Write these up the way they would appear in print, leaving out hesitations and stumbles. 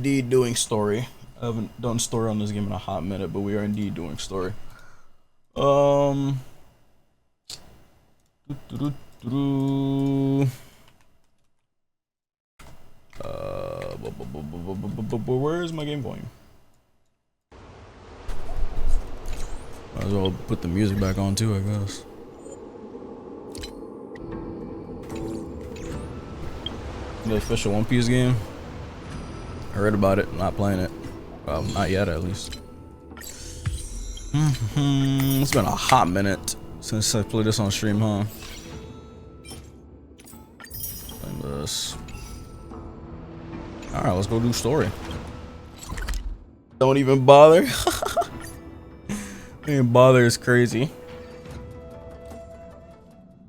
indeed doing story. I haven't done story on this game in a hot minute, but we are indeed doing story. Where's my game volume? Might as well put the music back on too, I guess. The official One Piece game. I read about it, not playing it. Well, not yet at least. It's been a hot minute since I played this on stream, huh? Playing this. Alright, let's go do story. Don't even bother. Don't even bother is crazy.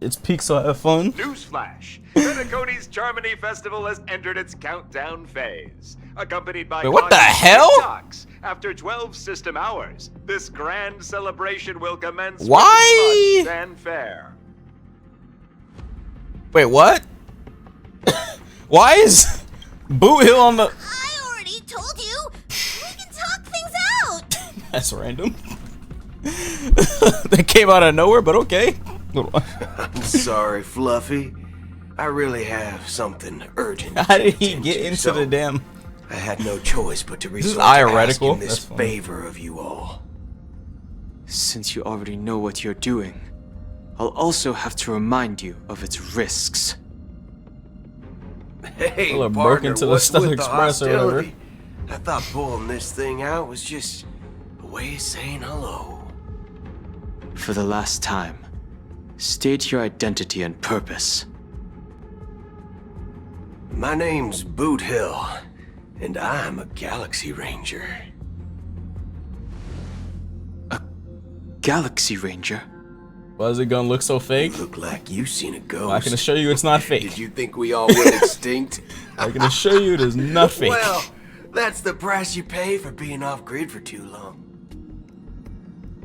It's peak, so have fun. Newsflash! Benecoti's Charmony Festival has entered its countdown phase. Accompanied by Wait, what the hell? TikToks. After 12 system hours, this grand celebration will commence Why? with much fanfare. Wait, what? Why is Boot Hill on the... I already told you! We can talk things out! That's random. That came out of nowhere, but okay. I'm sorry, Fluffy. I really have something urgent. How did he get into the damn... I had no choice but to resort to ironical. asking this That's favor of you all. Since you already know what you're doing, I'll also have to remind you of its risks. Hey, People are broke partner, into the what's Stellar with the Express or whatever. hostility? I thought pulling this thing out was just a way of saying hello. For the last time, state your identity and purpose. My name's Boot Hill, and I'm a Galaxy Ranger. A Galaxy Ranger? Why is it gonna look so fake? Look like you seen a ghost. I can assure you it's not fake. Did you think we all went extinct? I can assure you it is not fake. Well, that's the price you pay for being off-grid for too long.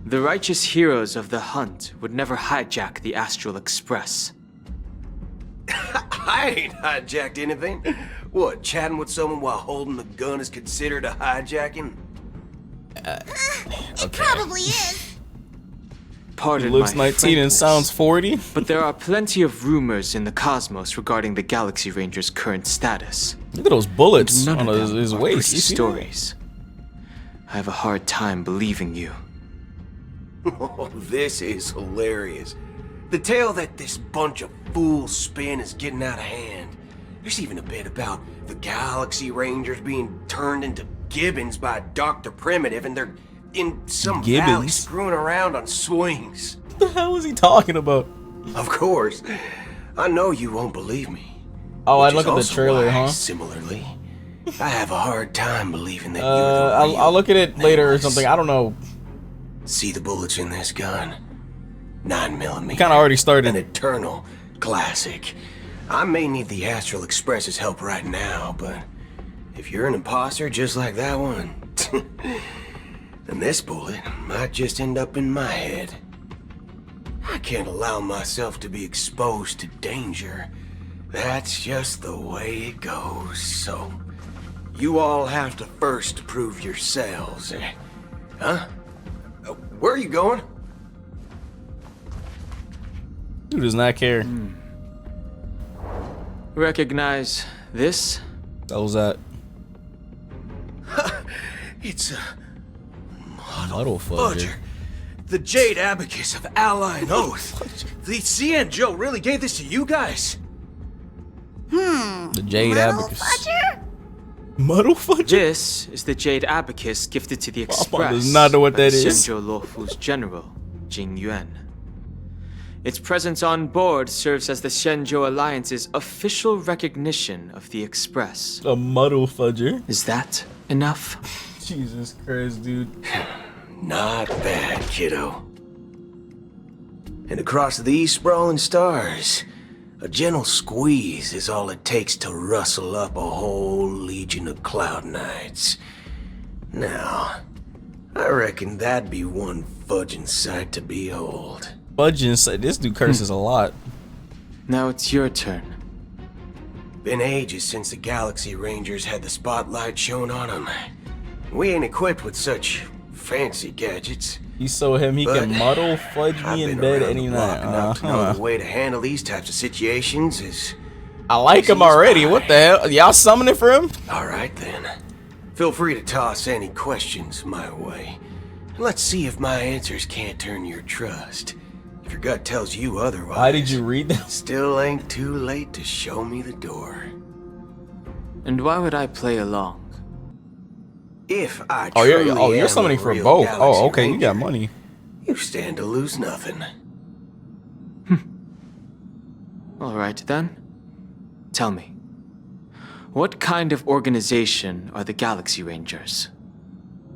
The righteous heroes of the hunt would never hijack the Astral Express. I ain't hijacked anything. What, chatting with someone while holding the gun is considered a hijacking? It probably is. Pardon He looks my 19 and frankness, sounds 40. but there are plenty of rumors in the cosmos regarding the Galaxy Ranger's current status. Look at those bullets None on of his, them his are waist. pretty You see that? stories. I have a hard time believing you. Oh, this is hilarious. The tale that this bunch of fools spin is getting out of hand. There's even a bit about the Galaxy Rangers being turned into gibbons by Dr. Primitive, and they're in some valley Gibbons? screwing around on swings. What the hell is he talking about? Of course. I know you won't believe me. Oh, I which is look at the also trailer, why, huh? Similarly, I have a hard time believing that you're the real I'll look at it later or Nicholas. something. I don't know. See the bullets in this gun? 9mm. Kind of already An started. eternal classic. I may need the Astral Express's help right now, but if you're an imposter just like that one, then this bullet might just end up in my head. I can't allow myself to be exposed to danger. That's just the way it goes, so you all have to first prove yourselves. Huh? Where are you going? Dude does not care. Recognize this? That was that. It's a Muddle fudger. Fudger. The Jade Abacus of Ally and Oath. The CN Joe really gave this to you guys? The Jade Muddle Abacus. Fudger? Muddle fudger? This is the Jade Abacus gifted to the Papa Express does not know what by that the is. Shenzhou Luofu's general, Jing Yuan. Its presence on board serves as the Shenzhou Alliance's official recognition of the Express. A muddle fudger. Is that enough? Jesus Christ, dude. Not bad, kiddo. And across these sprawling stars, a gentle squeeze is all it takes to rustle up a whole legion of Cloud Knights. Now, I reckon that'd be one fudging sight to behold. Fudging. This dude curses a lot. Now it's your turn. Been ages since the Galaxy Rangers had the spotlight shown on them. We ain't equipped with such fancy gadgets. He's so him, he But can muddle fudge I've me in been bed around any the block night. enough to know the way to handle these types of situations is... I like him He's already. fine. What the hell? Y'all summoning for him? Alright then. Feel free to toss any questions my way. Let's see if my answers can't turn your trust. If your gut tells you otherwise... Why did you read that? Still ain't too late to show me the door. And why would I play along? If I Oh, truly you're am summoning a for real both. Galaxy Oh, okay, you got Ranger, money. You stand to lose nothing. Alright then. Tell me, what kind of organization are the Galaxy Rangers?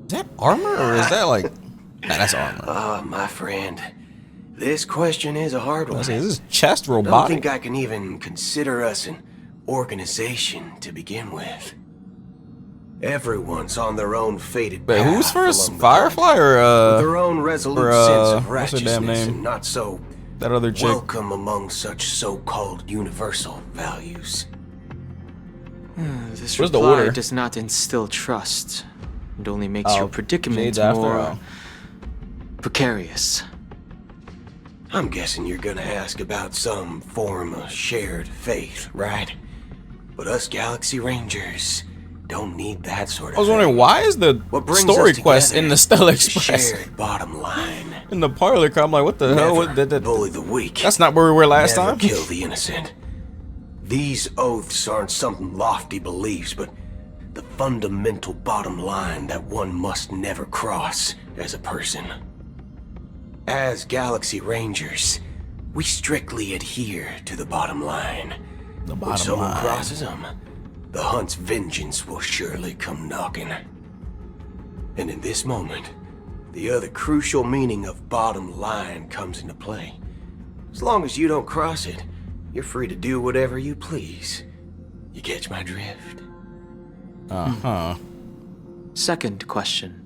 Is that armor or is that like... Nah, that's armor. Ah, my friend. This question is a hard I one. was like, is this chest I don't robotic? think I can even consider us an organization to begin with. Everyone's on their own fated Wait, path who's first? along the Firefly or with their own resolute sense of what's her damn righteousness name? and not so that other chick? welcome among such so-called universal values. This Where's the reply order? does not instill trust. It only makes Oh, your predicament shades after, more oh. precarious. I'm guessing you're gonna ask about some form of shared faith, right? But us Galaxy Rangers don't need that sort of I was wondering, why is the What brings story us quest together in the Stellar is Express? shared bottom line. In the parlor car, I'm like, what the hell? Never What, bully the weak. that's not where we were last Never time. kill the innocent. These oaths aren't some lofty beliefs, but the fundamental bottom line that one must never cross as a person. As Galaxy Rangers, we strictly adhere to the bottom line. The When bottom someone line. crosses them, the hunt's vengeance will surely come knocking. And in this moment, the other crucial meaning of bottom line comes into play. As long as you don't cross it, you're free to do whatever you please. You catch my drift? Uh-huh. Second question.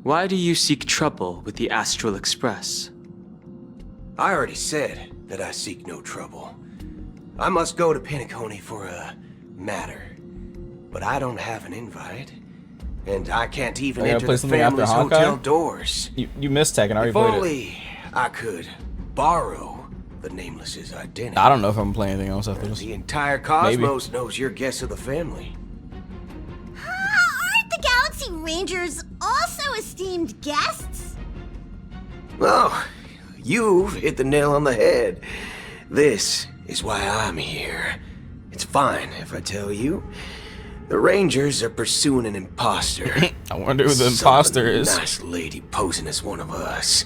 Why do you seek trouble with the Astral Express? I already said that I seek no trouble. I must go to Penacony for a matter. But I don't have an invite. And I can't even I gotta enter play the something after family's Honkai? hotel doors. You missed Tekken. I already If played it. only I could borrow the Nameless's identity. I don't know if I'm playing anything else after this. The entire cosmos knows you're guest of the family. Aren't the Galaxy Rangers also esteemed guests? Well, you've hit the nail on the head. This is why I'm here. It's fine if I tell you. The Rangers are pursuing an imposter. I wonder who the Some imposter is. Nice lady posing as one of us.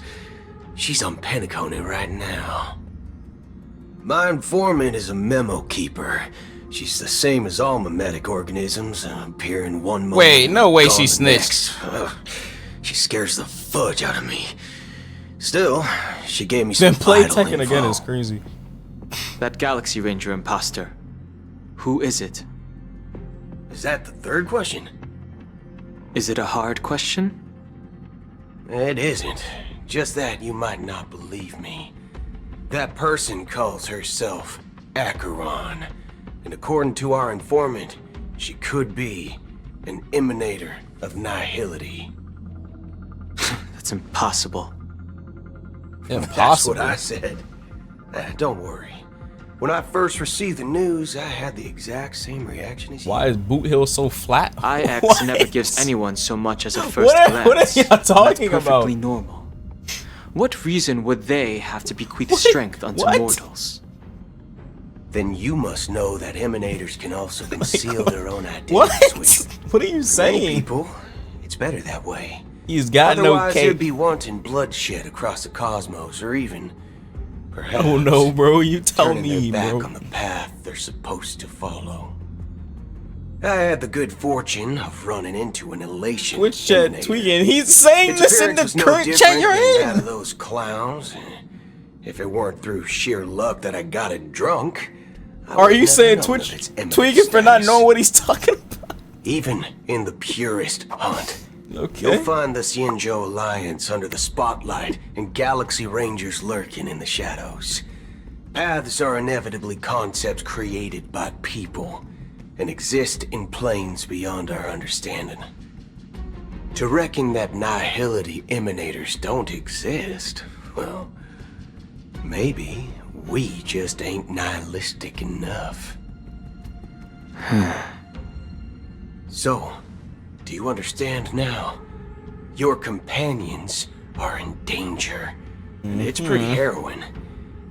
She's on Penacony right now. My informant is a memo keeper. She's the same as all mimetic organisms, appear in one moment. Wait, no way gone she the snitched. next. Ugh, she scares the fudge out of me. Still, she gave me some Then play vital Tekken info. again is crazy. That Galaxy Ranger imposter. Who is it? Is that the third question? Is it a hard question? It isn't. Just that you might not believe me. That person calls herself Acheron. And according to our informant, she could be an emanator of nihility. That's impossible. That's Impossible. what I said. Don't worry. When I first received the news, I had the exact same reaction as you. Why is Boot Hill so flat? IX What? never gives anyone so much as a first What are glance. y'all talking That's about? perfectly normal. What reason would they have to bequeath What? strength unto What? mortals? Then you must know that emanators can also conceal their own What? identities. What are you Many saying? people, it's better that way. He's got no Otherwise, cake. you'd be wanting bloodshed across the cosmos, or even, perhaps, Oh no, bro. You tell turning me, their back bro. on the path they're supposed to follow. I had the good fortune of running into an elation. Twitch chat emanator. tweaking. He's saying Its this in appearance the was no current different chat you're than that in. of those clowns. If it weren't through sheer luck that I got it drunk, I Are would you never saying known Twitch of its eminent tweaking for not status. knowing what he's talking about? Even in the purest hunt, Okay. you'll find the Xianzhou Alliance under the spotlight and Galaxy Rangers lurking in the shadows. Paths are inevitably concepts created by people and exist in planes beyond our understanding. To reckon that nihility emanators don't exist, well, maybe we just ain't nihilistic enough. So, do you understand now? Your companions are in danger. And it's pretty harrowing.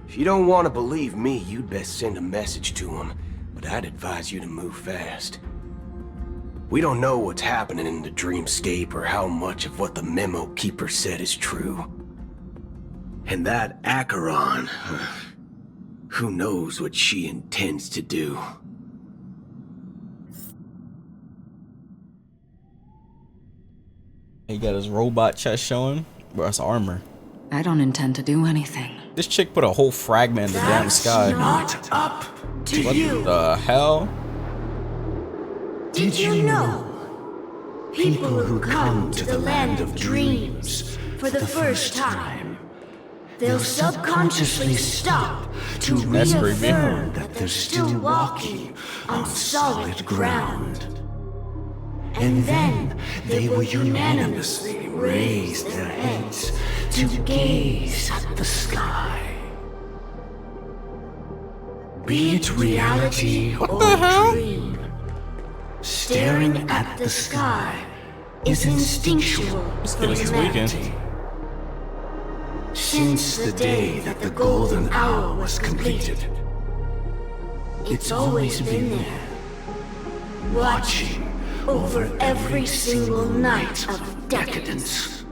If you don't want to believe me, you'd best send a message to them, but I'd advise you to move fast. We don't know what's happening in the dreamscape or how much of what the memo keeper said is true. And that Acheron, who knows what she intends to do. He got his robot chest showing. Bro, that's armor. I don't intend to do anything. This chick put a whole fragment in the damn sky. Not up to What you. the hell? Did you know? People who come to the land of dreams for the first time, they'll subconsciously stop to That's creepy. reaffirm that they're still walking on solid ground. And then they will unanimously raise their heads to gaze at the sky. Be it reality or dream, staring at the sky is instinctual for kid is tweaking. humanity. Since the day that the golden hour was completed, it's always been there, watching over every single night of decadence.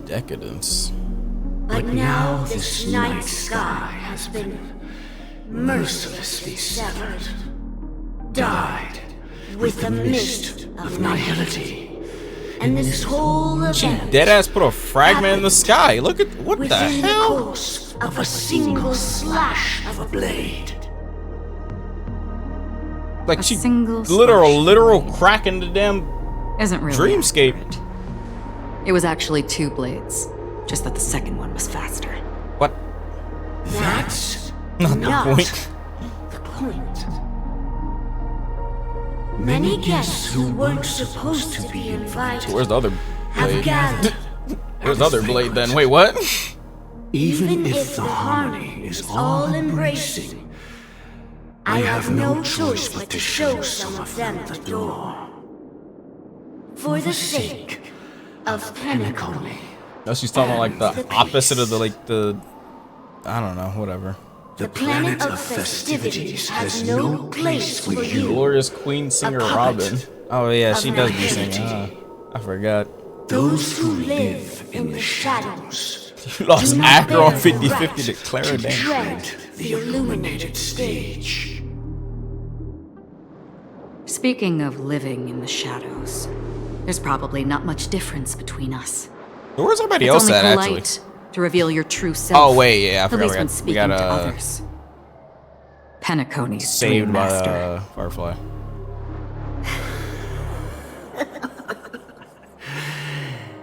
Decadence. But now this night sky has been mercilessly severed, dyed with the mist of nihility. And this whole event Deadass put a fragment in the sky. Look at what the within the hell? course of a single slash of a blade. Like A she single literal crack in the damn Isn't really dreamscape. accurate. It was actually 2 blades, just that the second one was faster. What? That's Not not the point. the point. Many guests who weren't supposed to be invited Where's the other have blade? gathered. Where's the other blade then? Wait, what? Even if the harmony is all embracing, I have no choice but to show some of them the door. For the sake of Penacony. No, she's talking about like the opposite of the I don't know, whatever. The planet of festivities has no place for you. Glorious Queen Singer puppet Robin. Oh yeah, she of does be nihility. singing. I forgot. Those who live in the shadows You lost do not Acro on bear the 50-50 right to Clara to Dane. tread the illuminated stage. Speaking of living in the shadows, there's probably not much difference between us. Where's everybody It's else only at polite actually? to reveal your true self. Oh wait, yeah, I At forgot. least when We speaking got to others. Penacony's saved dream by master. Firefly.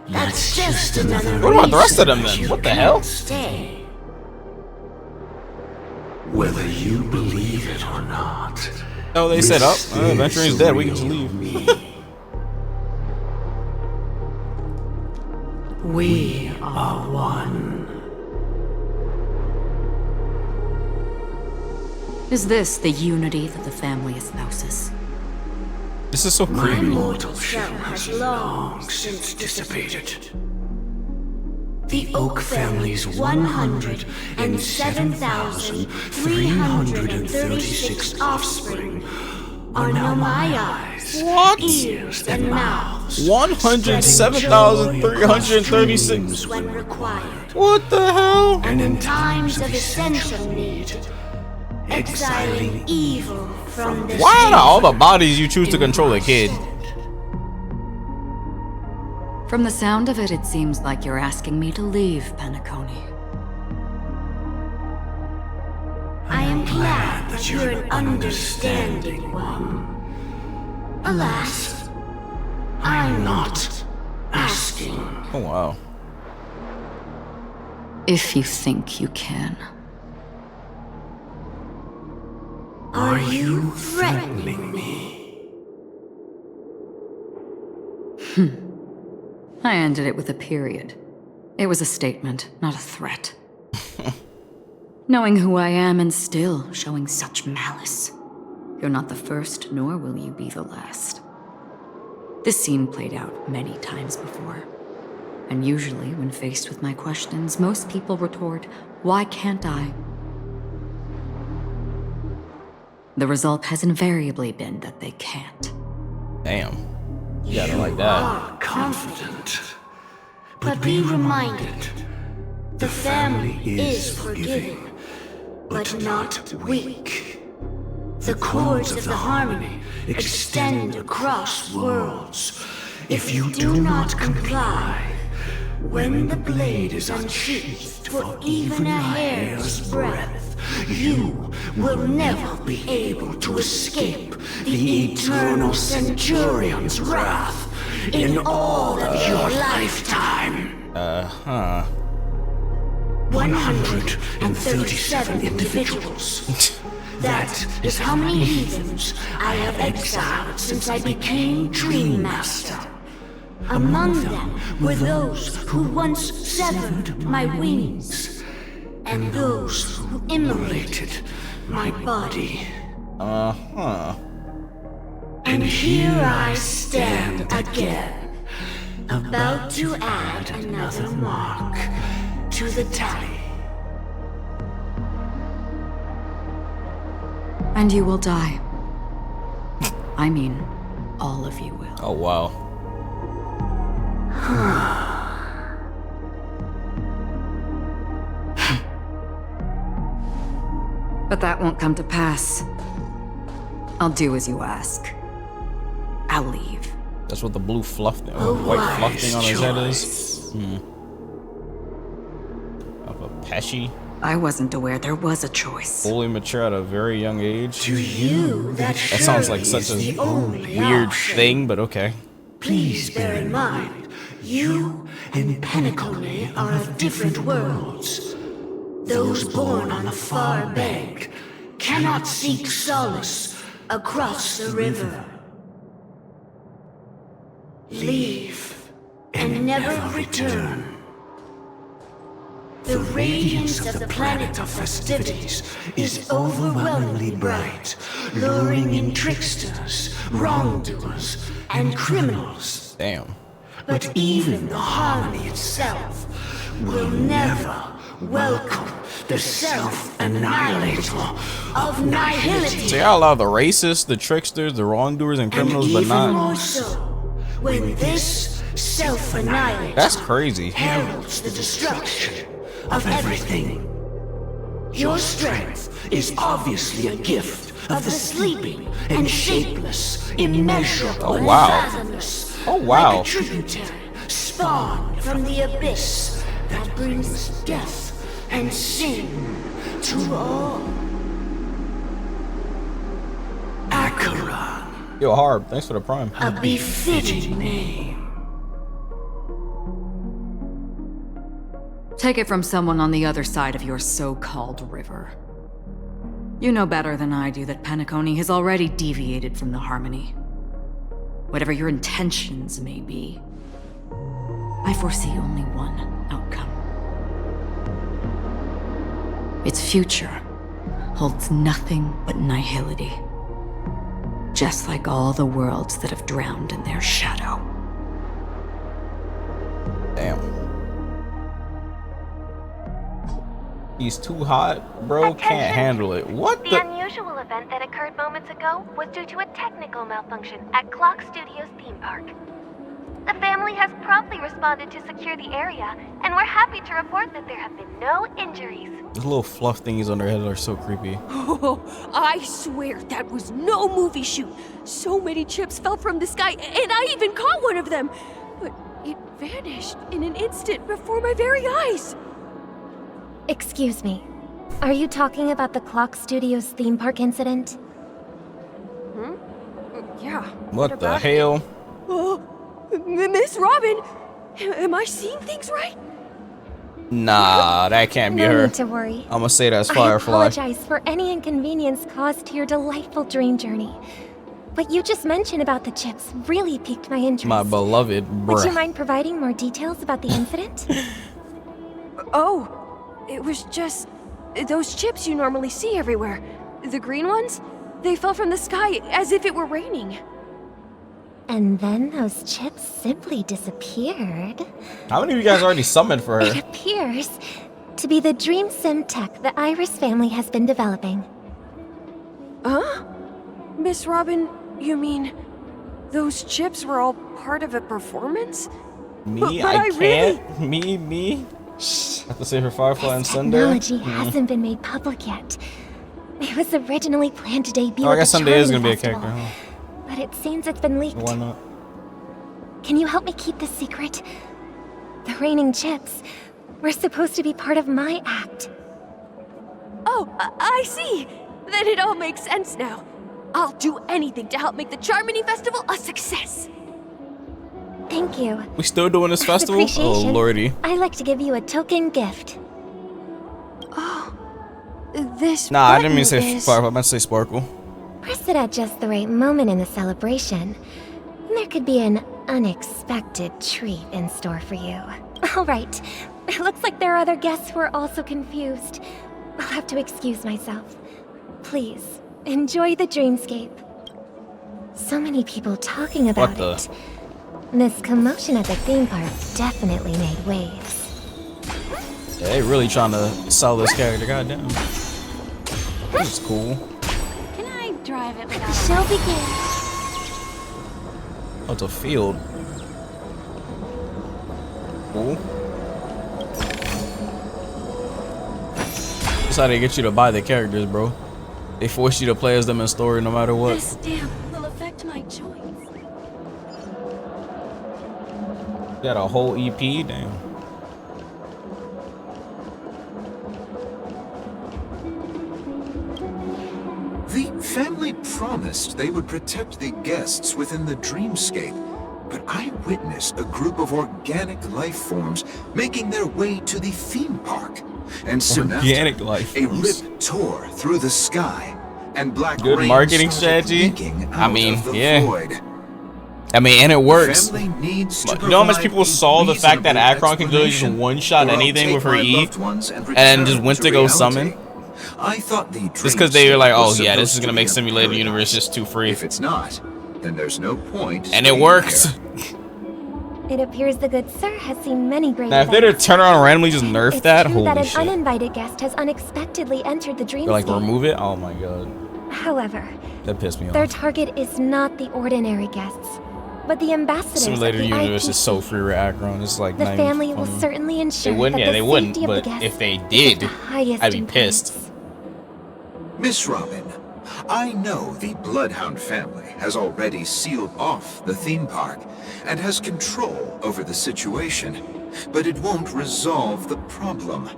That's just another What about the rest of them reason then? you What the can't hell? Stay. Whether you believe it or not. Oh, they said, this oh, Venturing's is dead. We can just real leave. me. We are one. Is this the unity that the family espouses? This is so My creepy. mortal shell has long since dissipated. The Oak family's 107,336 offspring are now my eyes, What? ears, and mouths. 107,336. When required, What the hell? and in times of essential need, exiling evil from this Why out of all the universe bodies you choose to control a kid? From the sound of it, it seems like you're asking me to leave Penacony. I am glad that you're an understanding one. Alas, I'm not asking. Oh wow. If you think you can. Are you threatening me? I ended it with a period. It was a statement, not a threat. Knowing who I am and still showing such malice. You're not the first, nor will you be the last. This scene played out many times before. And usually, when faced with my questions, most people retort, "Why can't I?" The result has invariably been that they can't. Damn. You gotta like that. Are confident. But be reminded, the family is forgiving, but not weak. The cords of the harmony extend across worlds. If you do not comply, when the blade is unsheathed for even a hair's breadth, you will never be able to escape the eternal Centurion's wrath in all of your lifetime. 137 individuals. That is how many heathens I have exiled since I became Dream Master. Among them were those who once severed my wings, and those who immolated my body. And here I stand again, about to add another mark to the tally. And you will die. I mean, all of you will. Oh, wow. But that won't come to pass. I'll do as you ask. I'll leave. That's what the blue fluff thing, white fluff thing on his head is. Of a Pesci. I wasn't aware there was a choice. Fully mature at a very young age. To you, that sounds like such a weird thing, but okay. Please bear in mind, you and Penacony are of different worlds. Those born on the far bank cannot seek solace across the river. Leave and never return. The radiance of the planet of festivities is overwhelmingly bright, luring in tricksters, wrongdoers, and criminals. Damn. But even the harmony itself will never welcome the self-annihilator of nihility. So y'all allow the racists, the tricksters, the wrongdoers, and criminals, but even more not... so when this self-annihilator That's crazy. heralds the destruction of everything. Your strength is obviously a gift of the sleeping and shapeless, immeasurable, Oh, wow. and fathomless. Oh, wow. Like a tributary spawned from the abyss that brings death and sin to all. Acheron, Yo, Harb, thanks for the prime. a befitting name. Take it from someone on the other side of your so-called river. You know better than I do that Penacony has already deviated from the harmony. Whatever your intentions may be, I foresee only one outcome. Its future holds nothing but nihility. Just like all the worlds that have drowned in their shadow. Damn. He's too hot, bro. Can't handle it. What The the? unusual event that occurred moments ago was due to a technical malfunction at Clock Studios theme park. The family has promptly responded to secure the area, and we're happy to report that there have been no injuries. Those little fluff thingies on their head are so creepy. Oh, I swear that was no movie shoot. So many chips fell from the sky, and I even caught one of them. But it vanished in an instant before my very eyes. Excuse me. Are you talking about the Clock Studios theme park incident? Yeah. What the hell? Oh, Miss Robin, am I seeing things right? Nah, that can't be No her. need to worry. I'm gonna say that's I Firefly. apologize for any inconvenience caused to your delightful dream journey. What you just mentioned about the chips really piqued my interest. My beloved Would you bruh. mind providing more details about the incident? Oh, it was just those chips you normally see everywhere. The green ones? They fell from the sky as if it were raining. And then those chips simply disappeared. How many of you guys already summoned for It her? appears to be the dream sim tech the Iris family has been developing. Huh? Miss Robin, you mean those chips were all part of a performance? Me? But I I can't. Me? Shh. I have to say for Firefly and This Sunday. technology hasn't been made public yet. It was originally planned to debut Oh, I at guess the Sunday is Charming gonna be a Festival, character, huh? but it seems it's been leaked. Why not? Can you help me keep this secret? The raining chips were supposed to be part of my act. Oh, I see. Then it all makes sense now. I'll do anything to help make the Charmony Festival a success. Thank you. We still doing this As festival? Oh appreciation, lordy. I'd like to give you a token gift. Oh, this Nah, I didn't mean to say button is- Firefly. I meant to say Sparkle. Press it at just the right moment in the celebration. There could be an unexpected treat in store for you. All right. It looks like there are other guests who are also confused. I'll have to excuse myself. Please, enjoy the dreamscape. So many people talking about What the? it. This commotion at the theme park definitely made waves. Yeah, they really trying to sell this character. Goddamn. This is cool. Can I drive it without the show begins. Oh, it's a field. Cool. That's how they get you to buy the characters, bro. They force you to play as them in story no matter what. This stamp will affect my choice. Got a whole EP, damn. The family promised they would protect the guests within the dreamscape, but I witnessed a group of organic life forms making their way to the theme park. And soon Organic after, life a forms. rip tore through the sky, and black Good rain marketing started strategy. leaking I out mean, of the yeah. void. I mean, and it works. Family needs to You know how much provide people a saw the fact that reasonable Akron can literally just explanation, one-shot or I'll anything take with her my E, loved ones and then just return went to go reality. summon? I thought the Just because they were like, oh dreamscape was yeah, this is supposed gonna to make be a simulated paradise. universe just too free. If it's not, then there's no point. And it staying works. there. It appears the good sir has seen many great Now, if they were to events. turn around and randomly just nerf It's that, true that holy an shit. uninvited guest has unexpectedly entered the They're like, dreamscape. remove it? Oh my god. However, That pissed me their off. target is not the ordinary guests, but the ambassadors Simulated of the universe is IPC. so free with Akron. It's like The not even family will funny. certainly ensure They wouldn't, that yeah, the they wouldn't, safety of the but guests if they is did, the highest I'd be importance. pissed. Miss Robin, I know the Bloodhound family has already sealed off the theme park and has control over the situation, but it won't resolve the problem.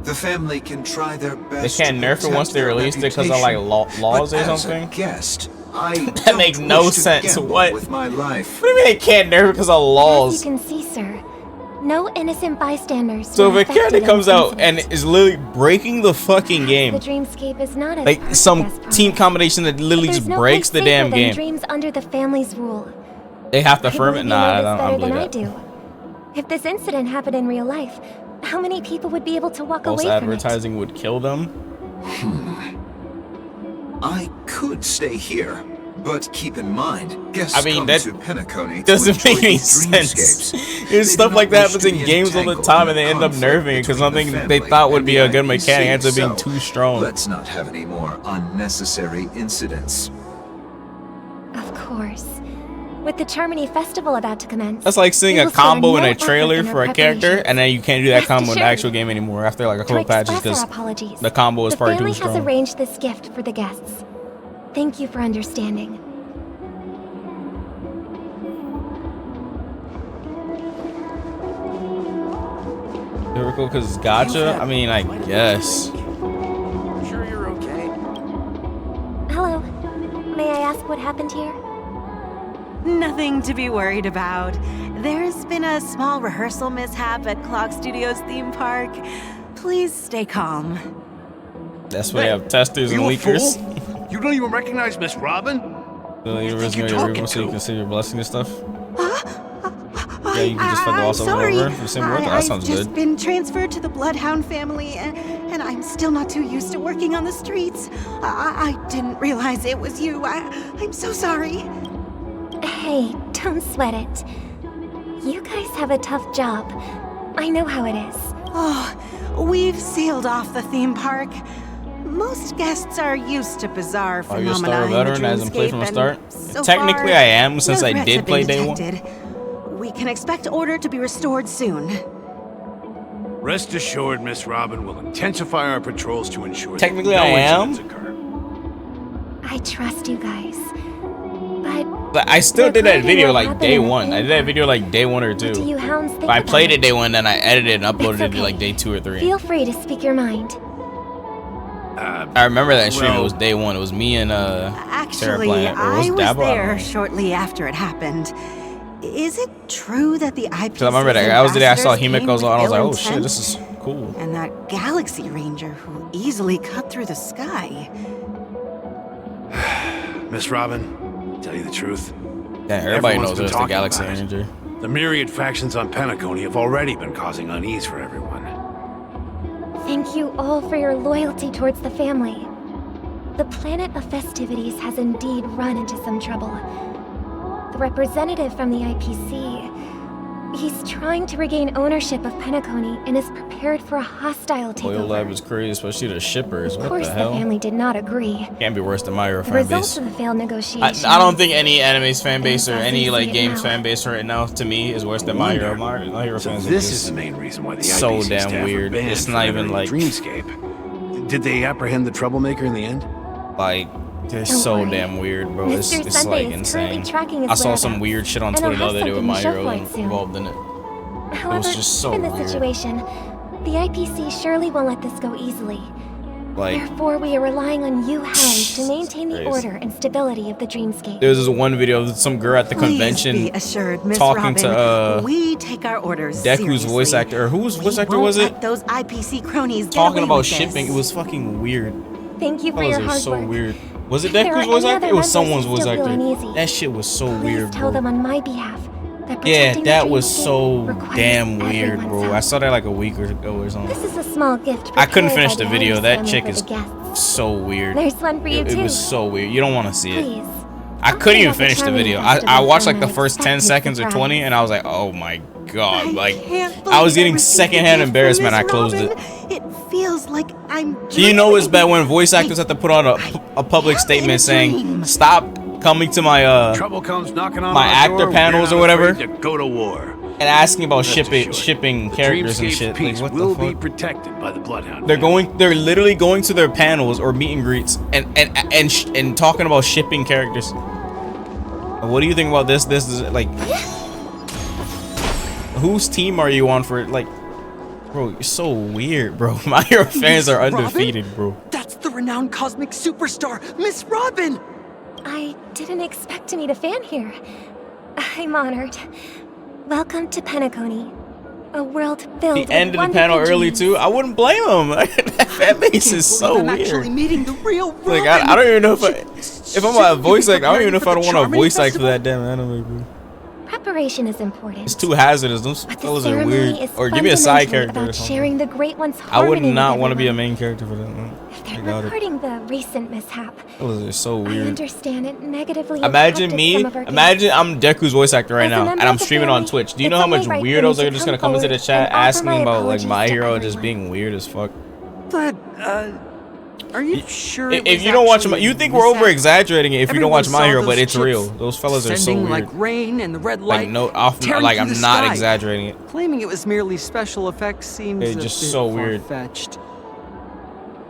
The family can try their best. They can't to nerf it protect once they their released it because of like reputation, laws but or as something. A guest, I That don't makes no wish to sense. gamble What? with my life? What do you mean they can't nerf it because of As laws? you can see, sir, no innocent bystanders So were if a character affected in comes this out and incident. is literally breaking the fucking The game, dreamscape is not as like perfect some as team promised. combination that literally There's just no breaks the place damn safer than game, dreams under the family's rule. they have to I firm it? believe you Nah, know I this don't better believe than I that. do. If this incident happened in real life, how many people would be able to walk False away from it? advertising would kill them. I could stay here, but keep in mind, guests I mean, come that to Penacony to doesn't enjoy make any the sense. dreamscapes. There's They stuff do like not that wish happens to in be games all the entangled time, in and they a end up conflict nerfing it because between the something they family thought would and be the a good IPC. mechanic ends up being So, too strong. Let's not have any more unnecessary incidents. Of course. With the Charmony Festival about to commence. That's like seeing we a will spare combo in no a effort trailer in for our a character, preparations. and then you can't do that Rest combo in the assured. actual game anymore after like a To couple patches express because our apologies, the combo is the probably family too has strong. arranged this gift for the guests. Thank you for understanding. Typical because it's gotcha? I mean, I guess. Sure you're okay? Hello. May I ask what happened here? Nothing to be worried about. There's been a small rehearsal mishap at Clock Studios theme park. Please stay calm. That's why they have testers and leakers. You don't even recognize Miss Robin? So you resume your review so you can see your blessing and stuff. Yeah, you can just find the I'm loss over sorry. and over for the same work. That sounds I've just good. been transferred to the Bloodhound family, and I'm still not too used to working on the streets. I didn't realize it was you. I'm so sorry. Hey, don't sweat it. You guys have a tough job. I know how it is. Oh, we've sealed off the theme park. Most guests are used to bizarre Are you a phenomena Star in the veteran as in play dreamscape, from the and start? so Technically, far, I am since no I threats did have play been day one. detected. We can expect order to be restored soon. Rest assured, Miss Robin will intensify our patrols to ensure Technically, that no I am. incidents occur. I trust you guys. But I still did that recording video what like happened day in the one. I did that video like day 1 or 2. What do you hounds think But I about played it it? day 1, then I edited and uploaded It's it like day 2 or 3. Feel free to speak your mind. I remember that stream. It was day 1. It was me and Sarah Actually, playing it. Or I was Dabo? I don't there know. shortly after it happened. Is it true that the IPC's Because I remember that I was there. I saw ambassadors Himiko's came on. I was with like, ill oh shit, intent? this is cool. And that Galaxy Ranger who easily cut through the sky. Miss Robin, tell you the truth. Yeah, everybody everyone's knows been there's the talking Galaxy about it. Ranger. The myriad factions on Penacony have already been causing unease for everyone. Thank you all for your loyalty towards the family. The planet of festivities has indeed run into some trouble. The representative from the IPC, he's trying to regain ownership of Penacony and is prepared for a hostile Oil takeover. Lab is crazy, especially the shippers. Of What course, the the hell? family did not agree. Can't be worse than my Hero The fan results base. of the failed negotiations. I don't think any anime's fan base or As any we like see it games now. fan base right now to me is worse than my Hero. My Hero So fans are this just is the main reason why the so IPC damn staff are weird. banned It's from not even entering like Dreamscape. Did they apprehend the troublemaker in the end? like they're Don't so worry. damn weird, bro. Mr. It's Sunday like is currently insane. tracking his I saw some whereabouts, weird shit on and I'll Twitter the have other day with something my to show Hero for it soon. involved in it. However, just so in this weird. situation, the IPC surely won't let this go easily. Like Therefore, we are relying on you hounds to maintain the Christ. order and stability of the dreamscape. there was this one video of some girl at the Please convention be assured, Miss talking Robin, to we take our orders Deku's voice seriously. actor, or whose voice We actor won't was it? let those IPC cronies get Talking away about with this. shipping. It was fucking weird. Thank you for That your was hard so work. weird. Was it If there Deku's are voice any actor? other It was members someone's who voice still feel actor. uneasy, That shit was so Please weird, tell bro. them on my behalf that Yeah, protecting that the was dreamscape so requires damn weird, everyone's bro. help. I saw that like a week ago or something. This is a small gift. I couldn't prepared finish by the video. Adams That family chick for is the guests. so weird. There's one for you It too. was so weird. You don't want to see it. Please. I couldn't even about the finish the charming video. festival I watched like from the an first 10 expected seconds or surprise. 20 and I was like, oh my god. Like, can't I was believe getting received secondhand a gift from embarrassment. I Miss closed it. Robin. It feels like I'm You know it's bad dreaming. when voice actors have to put out a public statement saying, stop coming to my Trouble comes knocking on my our actor door, panels we're or not whatever. afraid to go to war. and asking about Rest assured, shipping the characters and Dreamscape's shit. Like, peace what will the be fuck? protected by the Bloodhound. They're literally going to their panels or meet and greets and talking about shipping characters. What do you think about this? This is like, whose team are you on for it? Like, bro, you're so weird, bro. My Hero fans are undefeated, bro. That's the renowned cosmic superstar, Miss Robin! I didn't expect to meet a fan here. I'm honored. Welcome to Penacony, a world filled with He ended the wonderful panel early dreams. too. I wouldn't blame him. That fan base is so I'm actually weird. meeting the real Robin. Like I don't even know if I'm a voice actor. I don't even know if I don't want to voice act for that damn anime, bro. Preparation is important. It's too hazardous. Those But the fellas are ceremony weird. is Or give me a side fundamentally character or about something. sharing the great one's I would harmony not with want to be a everyone. main character for that. No. If I they're doubt it. reporting the recent mishap, Fellas are so I weird. understand it negatively Imagine impacted me. some of our Imagine I'm Deku's voice actor right As a now, member and I'm of the streaming on family, Twitch. Do you it's know how only much right for me weirdos to are just gonna come come into the forward chat and offer asking my me about like apologies my to hero just everyone. being weird as fuck? But, are you sure it If was you don't watch, actually you think a we're mishap? over exaggerating it if you don't watch Everyone My saw Hero, those but it's chips real. Those fellas are so sending weird. like rain and the red light. Like no, off. tearing Like through I'm the not sky. exaggerating it. Claiming it was merely special effects seems It's a just bit so weird. far-fetched.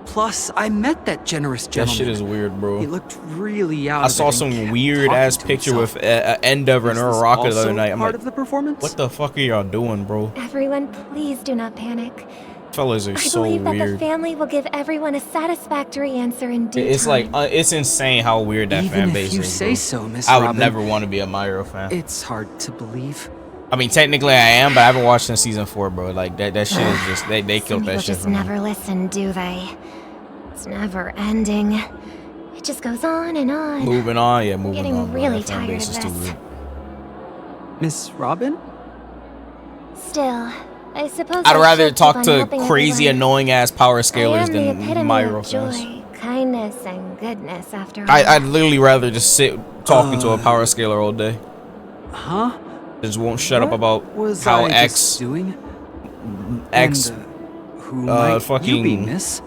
Plus, I met that generous That gentleman. shit is weird, bro. He looked really out I of saw it some and kept weird talking ass to picture himself. with Endeavor and Is this Uraraka the also other night. I'm part like, of the performance? what the fuck are y'all doing, bro? Everyone, please do not panic. Fellas are I so believe that the weird. family will give everyone a satisfactory answer in due It's time. like it's insane how weird that Even fan if base you is. say Bro. so, Miss I would Robin. never want to be a My Hero fan. It's hard to believe. I mean, technically I am, but I haven't watched since season 4, bro. Like that shit is just they killed that shit just for me. never listen, do they? It's never ending. It just goes on and on. Moving on, yeah, moving Getting on. really That fan tired base of is too this. weird. Miss Robin? Still, I suppose I'd I rather should talk keep on to helping crazy, everyone. annoying ass power I scalers am the than epitome Myro of fans. joy, kindness, and goodness after all. I'd literally rather just sit talking to a power scaler all day. Huh? They just won't shut up about Was how I X just doing? X And, who might you be, fucking miss? Here,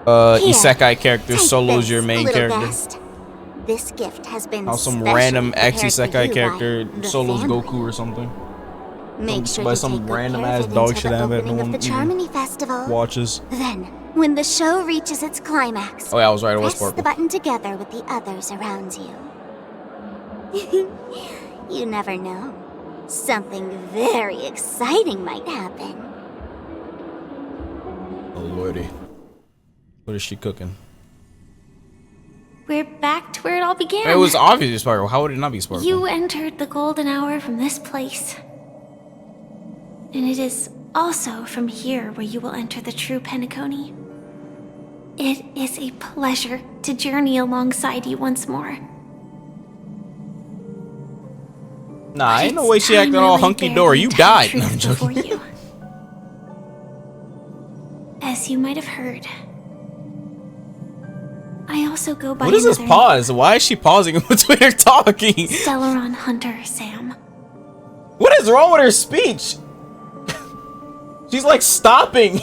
isekai character take solo's this, your main little character. guest. This gift has been How some specially random X prepared for isekai you character by the solos family. Goku or something. Make sure By you some take good random care ass of it dog until shit the I bet no opening of one the even Charmony Festival. watches. Then, when the show reaches its climax, Oh yeah, I was right. It was press the purple. button together with the others around you. You never know. Something very exciting might happen. Oh lordy, what is she cooking? We're back to where it all began. It was obviously Sparkle. How would it not be Sparkle? You entered the golden hour from this place. And it is also from here where you will enter the true Penacony. It is a pleasure to journey alongside you once more. Nah, ain't no way she acting all hunky-dory. You died. No, I'm joking. You. As you might have heard, I also go by What is this another pause? Why is she pausing in between her talking? Stellaron Hunter, Sam. What is wrong with her speech? She's like stopping.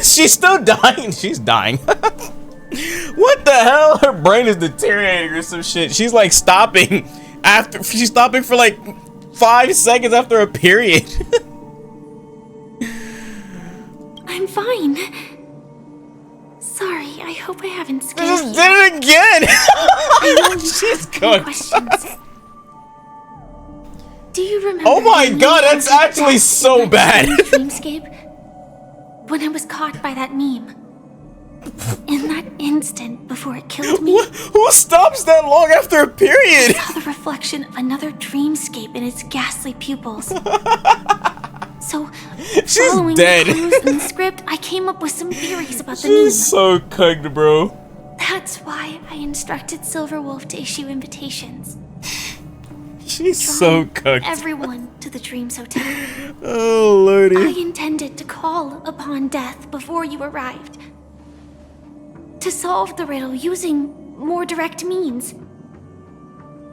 She's still dying. She's dying. What the hell? Her brain is deteriorating or some shit. She's like stopping after. She's stopping for like 5 seconds after a period. I'm fine. Sorry, I hope I haven't I scared just you. did it again. I know you She's have many cooked. questions. Do you remember? Oh my when god, you that's entered actually that so bad. Dreamscape? When I was caught by that meme. In that instant before it killed me. Who stops that long after a period? I saw the reflection of another dreamscape in its ghastly pupils. So, following dead. the clues in the script, I came up with some theories about the meme. She's so cooked, bro. That's why I instructed Silverwolf to issue invitations. She's so cooked. Everyone to the Dreams Hotel. Oh, lordy. I intended to call upon death before you arrived. To solve the riddle using more direct means.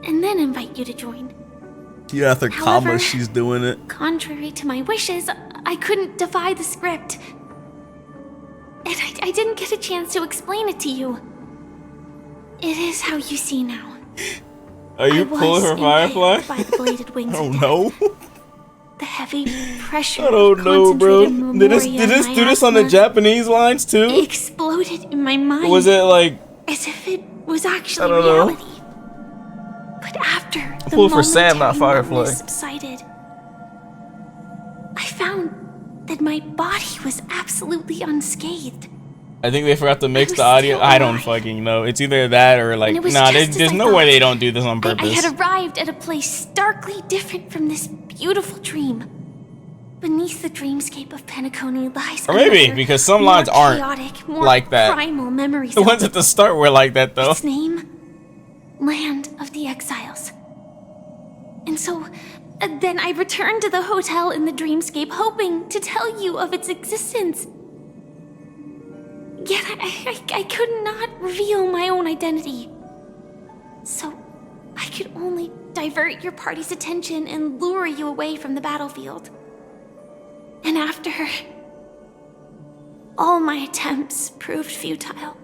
And then invite you to join. Yeah, after However, commas, she's doing it. Contrary to my wishes, I couldn't defy the script. And I didn't get a chance to explain it to you. It is how you see now. Are you pulling her firefly? By the bladed wings Oh no. The heavy pressure. I don't know, bro. Did this do do this on the Japanese lines too? Exploded in my mind. Was it like? As if it was actually I don't know. reality. But after the pulled for Sam, not momentary Firefly. numbness subsided, I found that my body was absolutely unscathed. I think they forgot to mix the audio. I don't fucking know. It's either that or like, And it was nah. just as There's I no way thought. they don't do this on I purpose. had arrived at a place starkly different from this beautiful dream. Beneath the dreamscape of Penacony lies Or maybe another, because some more lines aren't chaotic, more like that. primal memory The ones zone. at the start were like that though. Its name? Land of the Exiles. And so, then I returned to the hotel in the dreamscape, hoping to tell you of its existence. Yet I could not reveal my own identity. So, I could only divert your party's attention and lure you away from the battlefield. And after, all my attempts proved futile.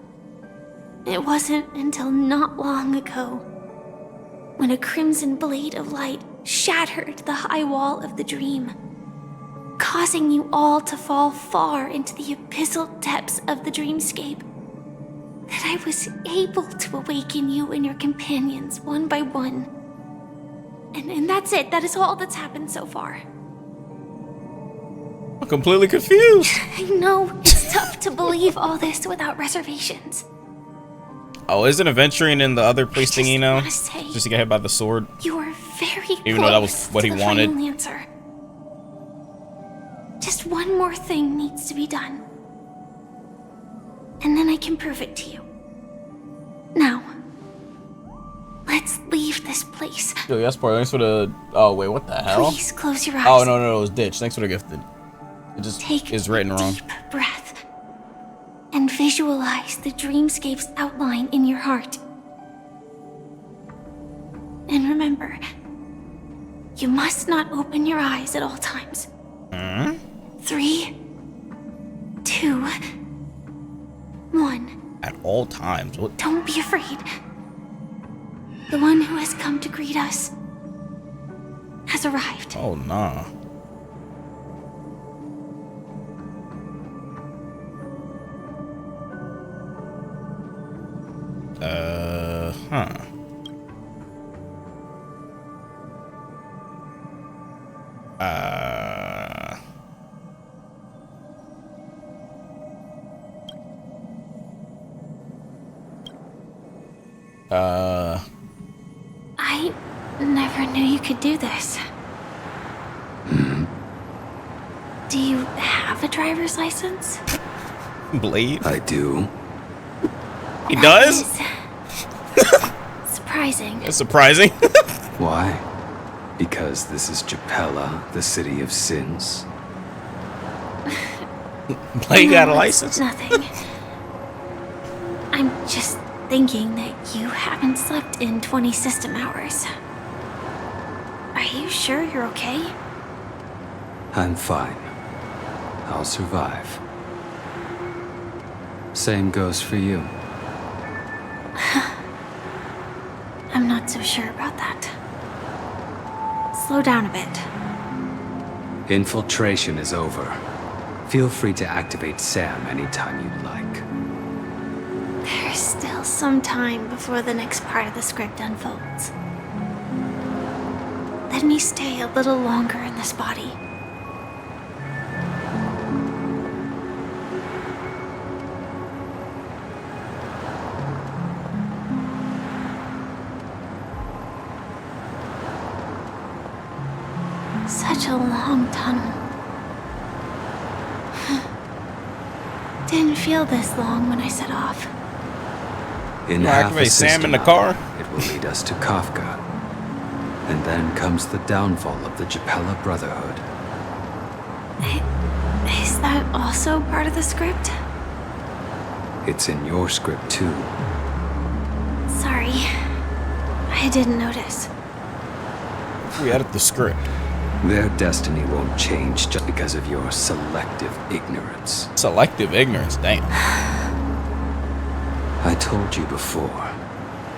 It wasn't until not long ago when a crimson blade of light shattered the high wall of the dream, causing you all to fall far into the abyssal depths of the dreamscape, that I was able to awaken you and your companions one by one. And that's it. That is all that's happened so far. I'm completely confused. I know it's tough to believe all this without reservations. Oh, isn't adventuring in the other place thingy now? Say, Just to get hit by the sword. you are very Even though that was what he wanted. Final answer. Just one more thing needs to be done. And then I can prove it to you. Now, let's leave this place. Yo, yes, bro. Thanks for the. Oh wait, what the hell? Please close your eyes. Oh no, it was ditch. Thanks for the gifted. It just Take is written wrong. Deep breath and visualize the dreamscape's outline in your heart. And remember, you must not open your eyes at all times. 3, 2, 1. At all times. What? Don't be afraid. The one who has come to greet us has arrived. Oh nah. Huh. I never knew you could do this. Do you have a driver's license? Blade? I do. He does? Surprising. It's surprising. Why? Because this is Japella, the city of sins. Blade got a No, license? it's nothing. I'm just thinking that you haven't slept in 20 system hours. Are you sure you're okay? I'm fine. I'll survive. Same goes for you. I'm not so sure about that. Slow down a bit. Infiltration is over. Feel free to activate Sam anytime you'd like. There's still some time before the next part of the script unfolds. Let me stay a little longer in this body. Such a long tunnel. Didn't feel this long when I set off. In Well, half activate a Sam in the system car? hour, it will lead us to Kafka. And then comes the downfall of the Japella Brotherhood. Is that also part of the script? It's in your script too. Sorry. I didn't notice. We edit the script. Their destiny won't change just because of your selective ignorance. Selective ignorance, damn. I told you before.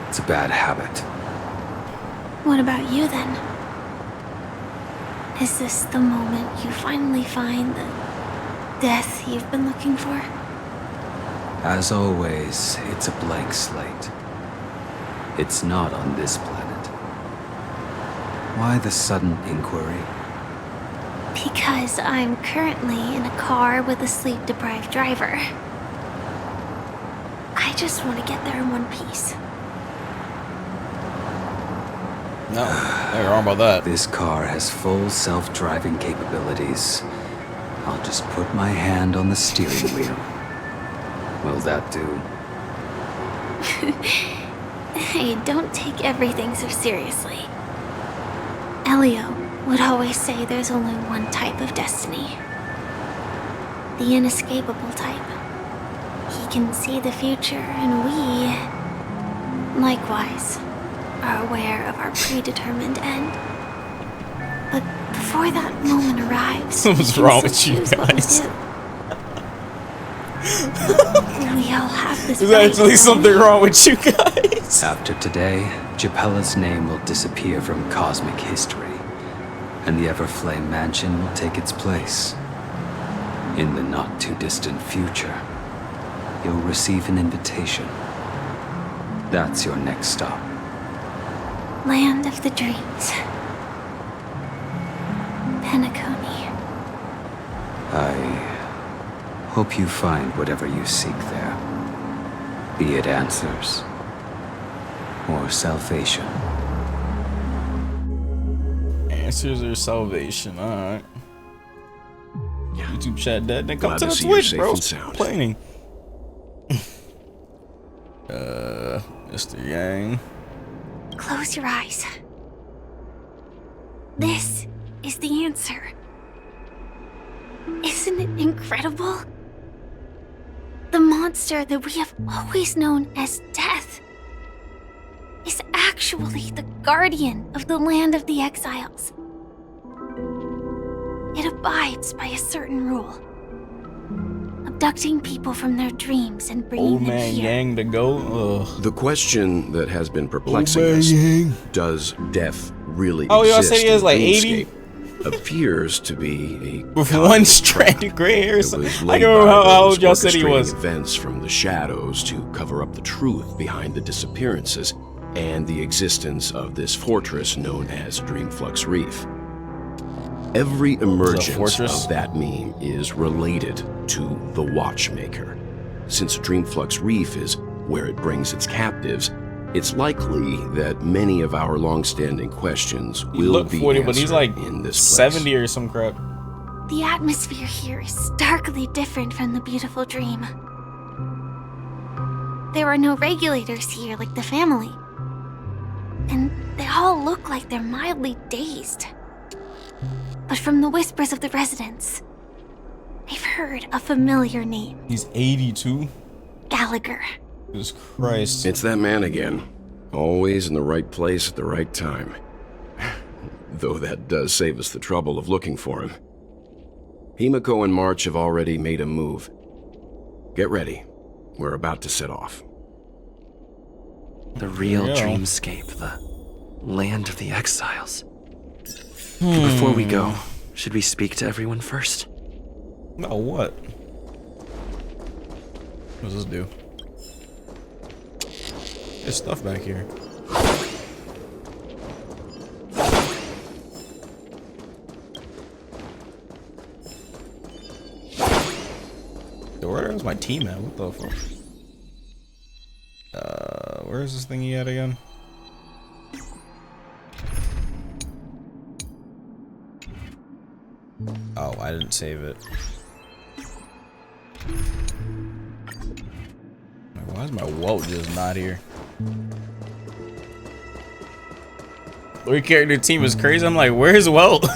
It's a bad habit. What about you then? Is this the moment you finally find the death you've been looking for? As always, it's a blank slate. It's not on this planet. Why the sudden inquiry? Because I'm currently in a car with a sleep-deprived driver. I just want to get there in one piece. No, you're wrong about that. This car has full self-driving capabilities. I'll just put my hand on the steering wheel. Will that do? Hey, don't take everything so seriously. Elio would always say there's only one type of destiny. The inescapable type. He can see the future, and we, likewise, are aware of our predetermined end. But before that moment arrives, What's wrong with you guys? We all have this. There's actually something wrong with you guys. After today, Japella's name will disappear from cosmic history, and the Everflame Mansion will take its place. In the not-too-distant future, you'll receive an invitation. That's your next stop. Land of the Dreams. Penacony. I hope you find whatever you seek there. Be it answers or salvation. Gangsters or salvation. Alright. YouTube chat dead. Then come Glad to to the see you're Twitch, safe bro. and sound. Complaining. Mr. Yang. Close your eyes. This is the answer. Isn't it incredible? The monster that we have always known as Death is actually the guardian of the land of the exiles. It abides by a certain rule. Abducting people from their dreams and bringing Old them man here. Yang to go. Ugh. The question that has been perplexing man us, Yang. does death really Oh, y'all exist said he was in like 80? Dreamscape? Appears to be a With one strand of gray hair. It So was I laid don't remember by how those old y'all said he orchestrating was. events from the shadows to cover up the truth behind the disappearances and the existence of this fortress known as Dreamflux Reef. Every emergence of that meme is related to the Watchmaker. Since Dreamflux Reef is where it brings its captives, it's likely that many of our long-standing questions He will looked be 40, but answered he's like in this 70 place. or some crap. The atmosphere here is starkly different from the beautiful dream. There are no regulators here like the family. And they all look like they're mildly dazed. But from the whispers of the residents, I've heard a familiar name. He's 82. Gallagher. Jesus Christ. It's that man again. Always in the right place at the right time. Though that does save us the trouble of looking for him. Himiko and March have already made a move. Get ready. We're about to set off. The real dreamscape, the land of the exiles. Before we go, should we speak to everyone first? No, what? What does this do? There's stuff back here. Where's my team at? What the fuck? Where's this thingy at again? Oh, I didn't save it. Why is my Walt just not here? Three character team is crazy. I'm like, where's Walt?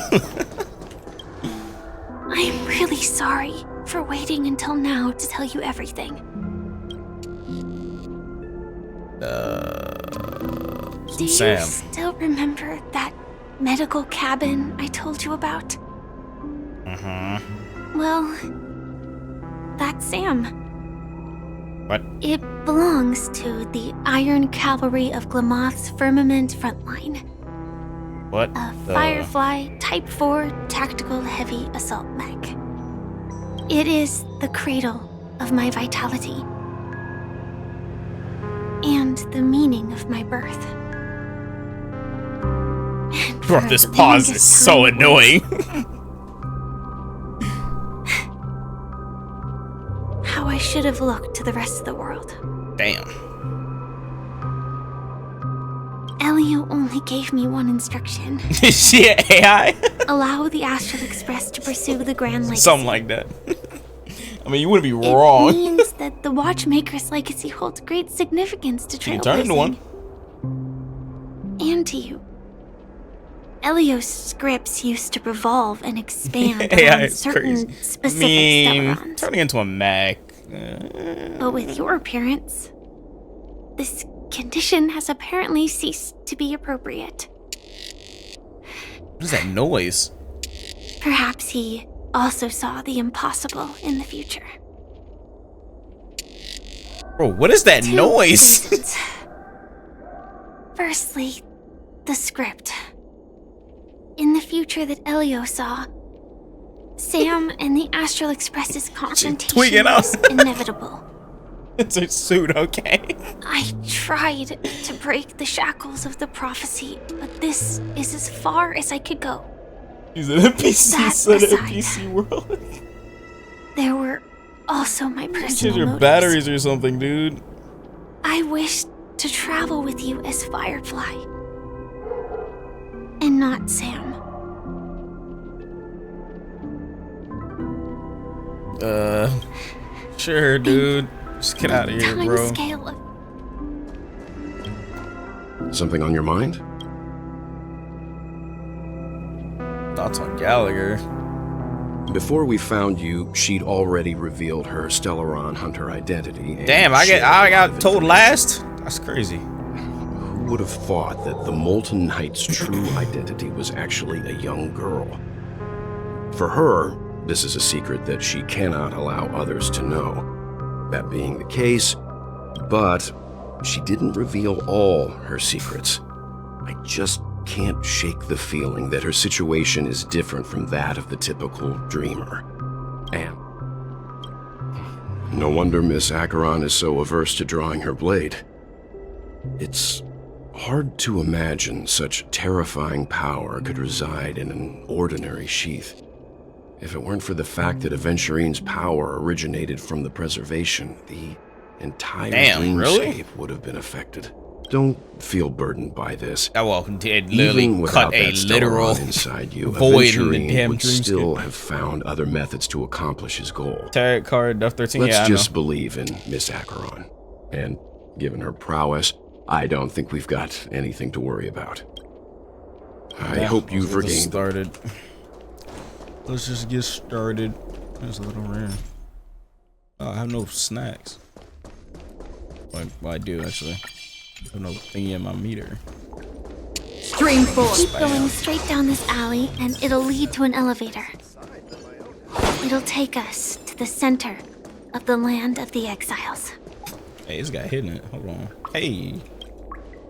I'm really sorry for waiting until now to tell you everything. Do you Sam. still remember that medical cabin I told you about? Well, that's Sam. What? It belongs to the Iron Cavalry of Glamoth's Firmament Frontline. What? A Firefly Type 4 Tactical Heavy Assault Mech. It is the cradle of my vitality. And the meaning of my birth. Bro, this pause is so annoying. How I should have looked to the rest of the world. Damn. Elio only gave me one instruction. Is she an AI? Allow the Astral Express to pursue the Grand Legacy. Something like that. I mean, you wouldn't be wrong. It means that the Watchmaker's legacy holds great significance to Can you turn into one? And to you. Elio's scripts used to revolve and expand AI on is certain crazy. specific Stellarons. Turning into a Mac. But with your appearance, this condition has apparently ceased to be appropriate. What is that noise? Perhaps he also saw the impossible in the future. Bro, what is that Two noise? reasons. Firstly, the script. In the future that Elio saw, Sam and the Astral Express's confrontation tweaking out. was inevitable. It's a suit, okay? I tried to break the shackles of the prophecy, but this is as far as I could go. He's an NPC, That son of aside, NPC world. There were also my personal Change your motives. batteries or something, dude. I wished to travel with you as Firefly. And not Sam. Sure, dude. Just get out of here, bro. Scale of Something on your mind? Thoughts on Gallagher? Before we found you, she'd already revealed her Stellaron hunter identity. And damn, I got told last? That's crazy. Who would have thought that the Molten Knight's true identity was actually a young girl? For her, this is a secret that she cannot allow others to know. That being the case, but she didn't reveal all her secrets. I just can't shake the feeling that her situation is different from that of the typical dreamer. And no wonder Miss Acheron is so averse to drawing her blade. It's hard to imagine such terrifying power could reside in an ordinary sheath. If it weren't for the fact that Aventurine's power originated from the preservation, the entire dreamscape would have been affected. Don't feel burdened by this. I did literally cut a literal inside you, void in the Aventurine damn would dreamscape. still have found other methods to accomplish his goal. Tarot card, Duff 13. Let's yeah, I just know. believe in Miss Acheron. And given her prowess, I don't think we've got anything to worry about. I hope you've regained. Let's just get started. There's a little rare. Oh, I have no snacks. Well, I do actually. I have no thingy in my meter. Stream 4. Keep going straight down this alley, and it'll lead to an elevator. It'll take us to the center of the land of the exiles. Hey, this guy hitting it. Hold on. Hey.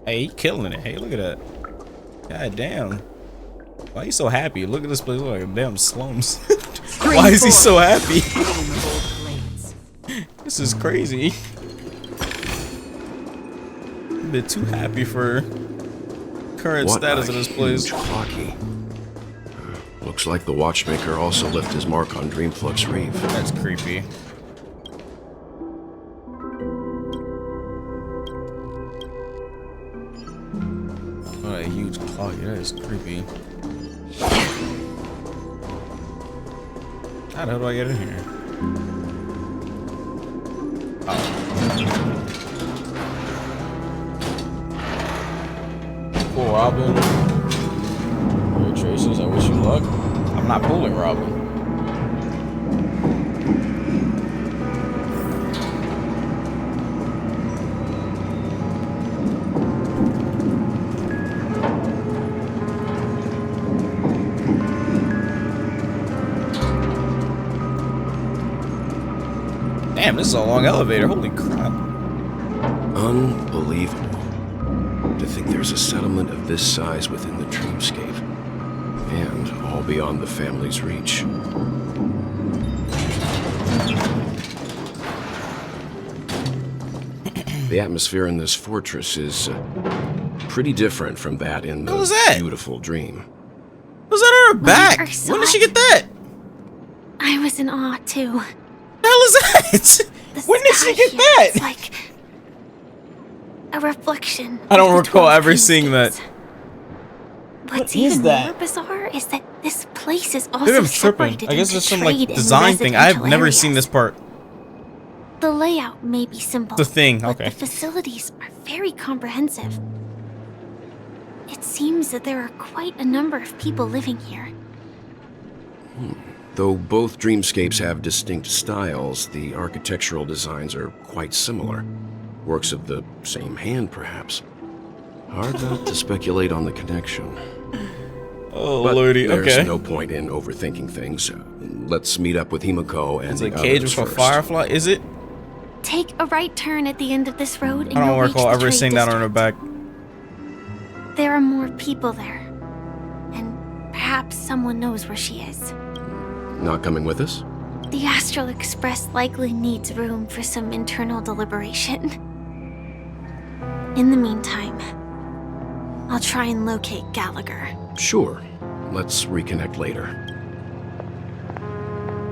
Hey, he killing it. Hey, look at that. God damn. Why are you so happy? Look at this place. Look like damn slums. Why is he so happy? This is crazy. A bit too happy for current status of this place. Looks like the watchmaker also left his mark on Dreamflux Reef. That's creepy. Oh, a huge clock. Yeah, that is creepy. How the hell do I get in here? Pull Robin. Your traces, I wish you luck. I'm not pulling Robin. Damn, this is a long elevator. Holy crap. Unbelievable. To think there's a settlement of this size within the dreamscape. And all beyond the family's reach. The atmosphere in this fortress is pretty different from that in the beautiful dream. Was that on her back? When did she get that? I was in awe too. The hell is that? When did she get that? It's like a reflection. I don't recall ever seeing that. What's even more bizarre is that this place is also Maybe I'm separated tripping. I guess into there's some like trade and design thing. I've residential never areas. seen this part. The layout may be simple. The thing, but okay. the facilities are very comprehensive. It seems that there are quite a number of people living here. Though both dreamscapes have distinct styles, the architectural designs are quite similar. Works of the same hand, perhaps. Hard not to speculate on the connection. Oh, but lordy, there's okay. no point in overthinking things. Let's meet up with Himiko and It's the a cage others with a first. firefly, is it? Take a right turn at the end of this road and I don't you'll reach recall the ever trade seeing that on her district. back. There are more people there. And perhaps someone knows where she is. Not coming with us? The Astral Express likely needs room for some internal deliberation. In the meantime, I'll try and locate Gallagher. Sure. Let's reconnect later.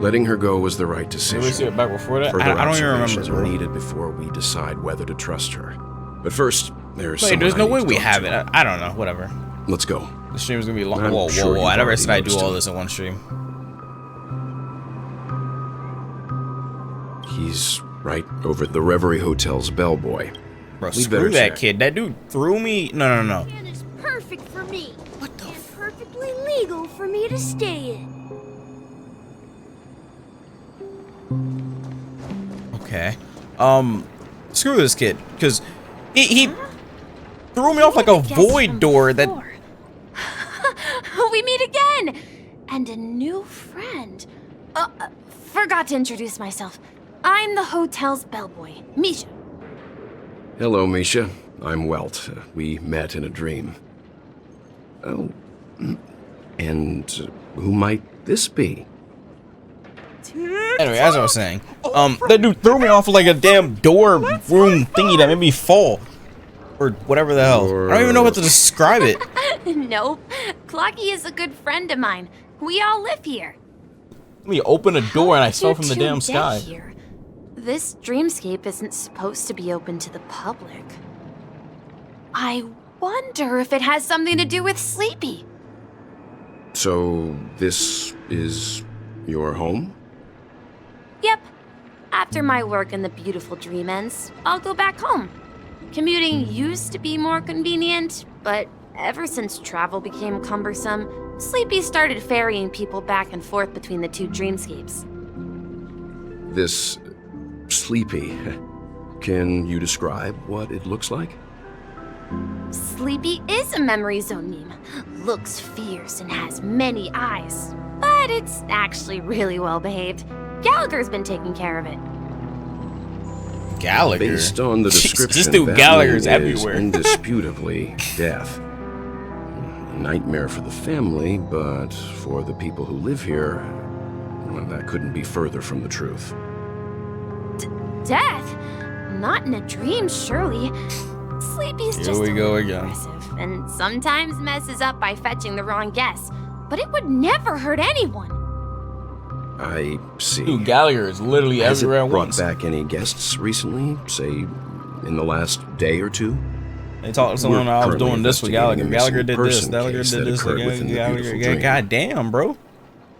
Letting her go was the right decision. Did we see it back before that? Further I don't even remember. observations are Bro. needed before we decide whether to trust her. But first, there's Wait, someone there's no I way need to we talk have to. it. I don't know. Whatever. Let's go. The stream is gonna be long. I'm Whoa, sure whoa, whoa! you've I never already said I'd do noticed all it. this in one stream. He's right over at the Reverie Hotel's bellboy. Bro, We'd screw better that check. kid. That dude threw me. No. It's perfect for me. What the? And perfectly legal for me to stay in. Okay. Screw this kid, because he threw me off like a void door that... We meet again! And a new friend. Forgot to introduce myself. I'm the hotel's bellboy, Misha. Hello, Misha. I'm Welt. We met in a dream. Oh, and who might this be? Anyway, as I was saying, that dude threw me off like a damn door room thingy that made me fall. Or whatever the hell. I don't even know how to describe it. Nope. Clocky is a good friend of mine. We all live here. Let me open a door and I fell from the damn sky. Here? This dreamscape isn't supposed to be open to the public. I wonder if it has something to do with Sleepy. So, this is your home? Yep. After my work in the beautiful dream ends, I'll go back home. Commuting used to be more convenient, but ever since travel became cumbersome, Sleepy started ferrying people back and forth between the two dreamscapes. This Sleepy. Can you describe what it looks like? Sleepy is a memory zone meme. Looks fierce and has many eyes, but it's actually really well behaved. Gallagher's been taking care of it. Gallagher? Based on the description, this dude that Gallagher's man is everywhere. indisputably death. A nightmare for the family, but for the people who live here, well, that couldn't be further from the truth. Death? Not in a dream, surely. Sleepy's Here just we a go little again. aggressive, and sometimes messes up by fetching the wrong guess. But it would never hurt anyone. I see. Dude, Gallagher is literally Has everywhere it at brought once. back any guests recently? Say, in the last day or two? They talked to someone. I was doing this with Gallagher. investigating a Gallagher did missing this. person Gallagher case did that this. occurred within the Gallagher. beautiful dream. God damn, bro.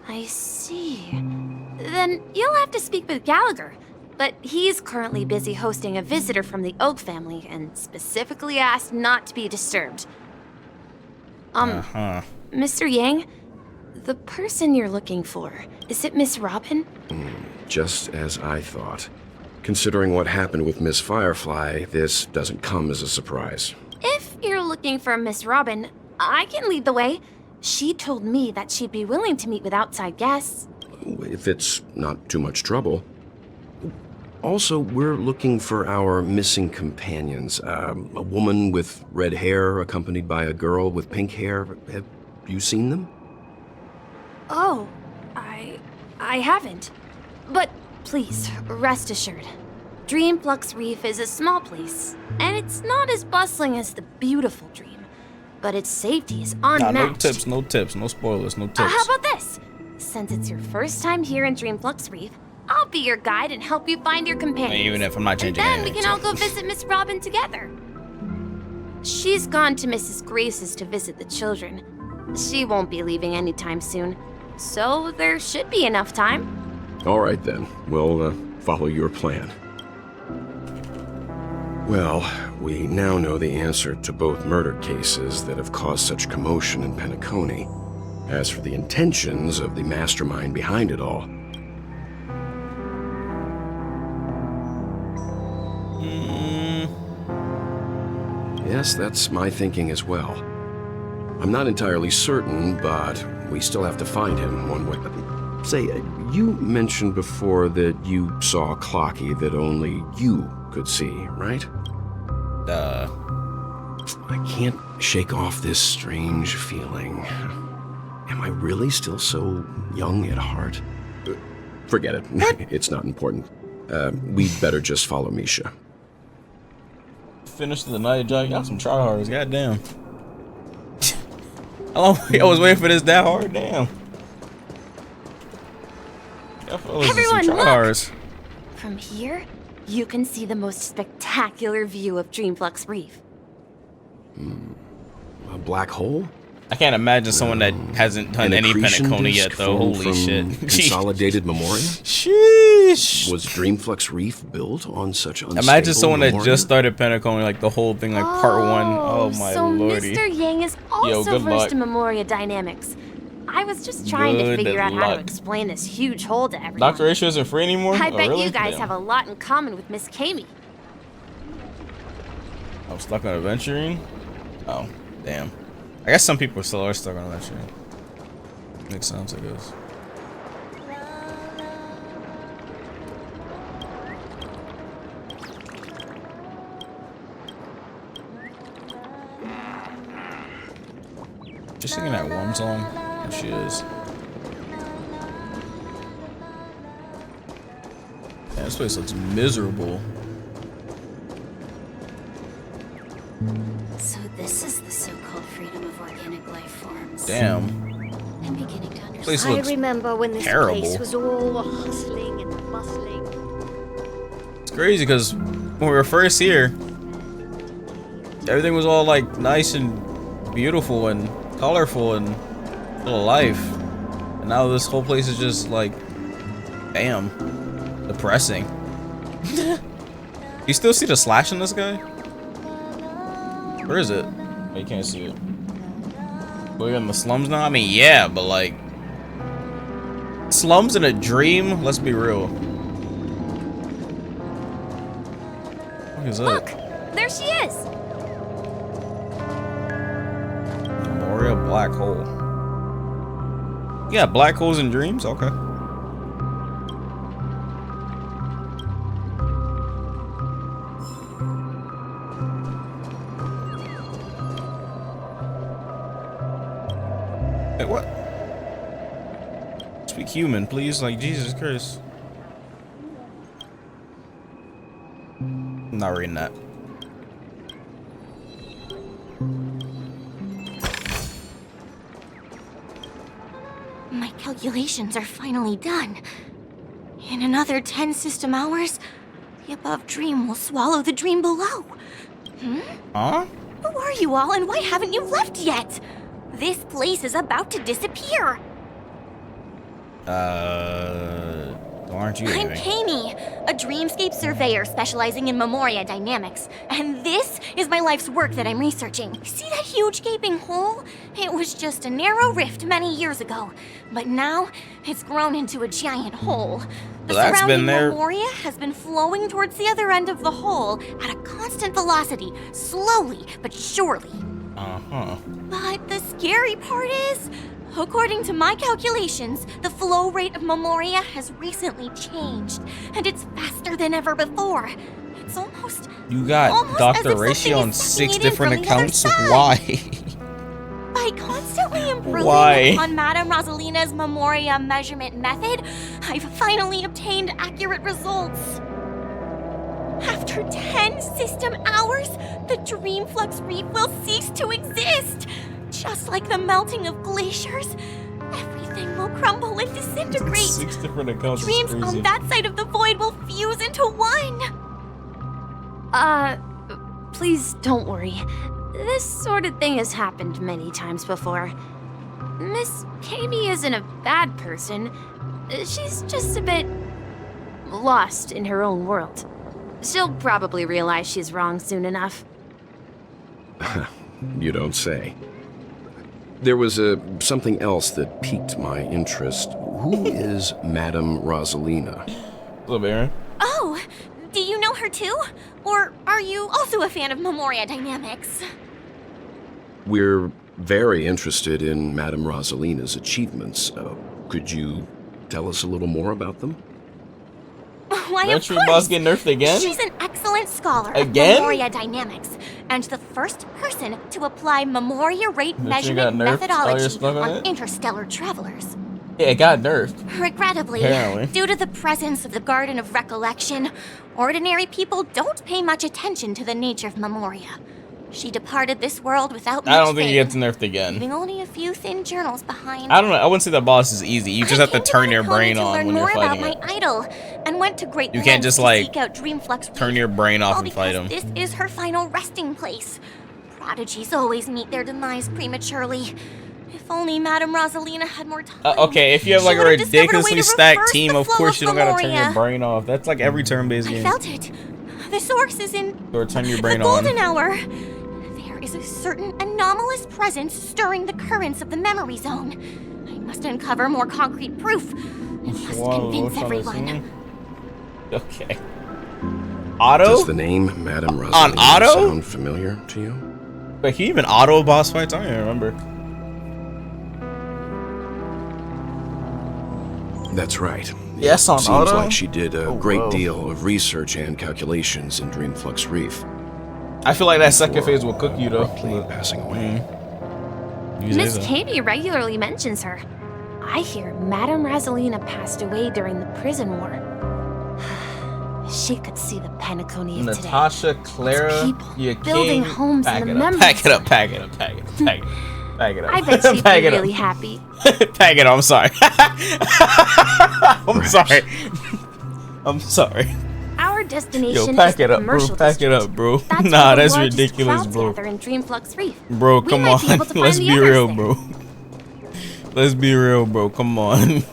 I see. Then you'll have to speak with Gallagher. But he's currently busy hosting a visitor from the Oak family and specifically asked not to be disturbed. Mr. Yang, the person you're looking for, is it Miss Robin? Just as I thought. Considering what happened with Miss Firefly, this doesn't come as a surprise. If you're looking for Miss Robin, I can lead the way. She told me that she'd be willing to meet with outside guests. If it's not too much trouble. Also, we're looking for our missing companions. A woman with red hair accompanied by a girl with pink hair. Have you seen them? Oh, I haven't. But please, rest assured. Dreamflux Reef is a small place, and it's not as bustling as the beautiful dream. But its safety is unmatched. No tips, no spoilers, no tips. How about this? Since it's your first time here in Dreamflux Reef, I'll be your guide and help you find your companions. Even if I'm not changing and then we anything, can all go visit Miss Robin together. She's gone to Mrs. Grace's to visit the children. She won't be leaving anytime soon, so there should be enough time. All right then, we'll follow your plan. Well, we now know the answer to both murder cases that have caused such commotion in Penacony. As for the intentions of the mastermind behind it all, yes, that's my thinking as well. I'm not entirely certain, but we still have to find him one way. Say, you mentioned before that you saw Clocky that only you could see, right? I can't shake off this strange feeling. Am I really still so young at heart? Forget it. It's not important. We'd better just follow Misha. Finished the night, Jack. Got some tryhards. Goddamn. How long I was waiting for this that hard? Damn. Everyone, look! From here, you can see the most spectacular view of Dreamflux Reef. A black hole? I can't imagine someone that hasn't done any Penacony yet, though. Holy shit. Consolidated Memoria? Sheesh. Was Dreamflux Reef built on such unstable Imagine someone that Memoria? just started Penacony, like the whole thing, like part 1. Oh my so lordy. Mr. Yang is also good versed luck. in Memoria dynamics. I was just trying to Good figure out how luck. to explain this huge hole to everyone. Dr. Ratio isn't free anymore? I Oh, bet really? you guys Damn. have a lot in common with Miss Kami. I'm stuck on adventuring? Oh, damn. I guess some people still are stuck on adventuring. Makes sense, I guess. Just singing that one song? Oh, she is. Yeah, this place looks miserable. So this is the so-called freedom of organic life forms. Damn. I'm beginning to understand. Place I looks remember when this terrible. place was all hustling and bustling. It's crazy because when we were first here, everything was all like nice and beautiful and colorful and full of life. And now this whole place is just like, damn, depressing. You still see the slash in this guy? Where is it? Oh, you can't see it. We're in the slums now? I mean, yeah, but like, slums in a dream? Let's be real. What is Look, that? there she is. Memoria black hole. Yeah, black holes in dreams? Okay. Hey, what? Speak human, please. Like, Jesus Christ. I'm not reading that. My calculations are finally done. In another 10 system hours, the above dream will swallow the dream below. Huh? Who are you all, and why haven't you left yet? This place is about to disappear. Aren't you I'm leaving? Kami, a dreamscape surveyor specializing in Memoria dynamics, and this is my life's work that I'm researching. See that huge gaping hole? It was just a narrow rift many years ago, but now it's grown into a giant hole. The Well, that's surrounding been there. Memoria has been flowing towards the other end of the hole at a constant velocity, slowly but surely. Uh-huh. But the scary part is, according to my calculations, the flow rate of Memoria has recently changed, and it's faster than ever before. It's almost You got almost as Dr. if Ratio something on is 6 sucking it in different from the other accounts? side. Why? By constantly improving Why? on Madame Rosalina's Memoria measurement method, I've finally obtained accurate results. After 10 system hours, the Dreamflux Reef will cease to exist. Just like the melting of glaciers, everything will crumble and disintegrate. 6 different accounts is Dreams crazy. on that side of the void will fuse into one. Please don't worry. This sort of thing has happened many times before. Miss Kami isn't a bad person. She's just a bit lost in her own world. She'll probably realize she's wrong soon enough. You don't say. There was something else that piqued my interest. Who is Madame Rosalina? Hello, Baron. Oh, do you know her too? Or are you also a fan of Memoria dynamics? We're very interested in Madame Rosalina's achievements. Could you tell us a little more about them? Why, of Adventure course. Boss get nerfed again? She's an excellent scholar Again? of Memoria dynamics, and the first person to apply Memoria rate That you measurement got nerfed? Oh, you're methodology stuck on on it? interstellar travelers. Yeah, it got nerfed. Regrettably, Apparently. due to the presence of the Garden of Recollection, ordinary people don't pay much attention to the nature of Memoria. She departed this world without much I don't think fame, it gets nerfed again. leaving only a few thin journals behind. I don't know. I wouldn't say that boss is easy. You just have to turn your brain to on learn when more you're about fighting my it. idol, and went to great You can't lengths just, to like, seek out Dreamflux Turn your brain off all and fight him. because this is her final resting place. prodigies always meet their demise prematurely. If only Madame Rosalina had more time. Okay, if you have like a would've discovered a way ridiculously to stacked reverse team, the of flow course of you don't gotta turn your Memoria. brain off. That's like every turn-based I game. felt it. The source is in Or turn your the brain golden on. hour. There is a certain anomalous presence stirring the currents of the memory zone. I must uncover more concrete proof. I must convince everyone. Okay. Auto? Does the name Madame Rosalina On auto? sound familiar to you? Like, he even auto boss fights? I don't even remember. That's right. Yes, on Seems auto? like she did a great whoa. deal of research and calculations in Dreamflux Reef. I feel like that second phase will cook you, though. Passing away. Miss Katie regularly mentions her. I hear Madame Rosalina passed away during the prison war. She could see the Penacony of today. Natasha, Clara, your building king. homes Pack in it the up, memory pack it up, pack it up, pack it up, pack it up. Pack it up. I bet she'd Pack be it up. really happy. Pack it up, I'm sorry. I'm sorry. I'm sorry. Our destination Yo, pack is the it up, bro. commercial Pack it up, bro. That's Nah, where the that's largest ridiculous, crowds bro. gather in Dreamflux Reef. Bro, We come might on. be able to Let's find be the real, others bro. Let's be real, bro. Come on.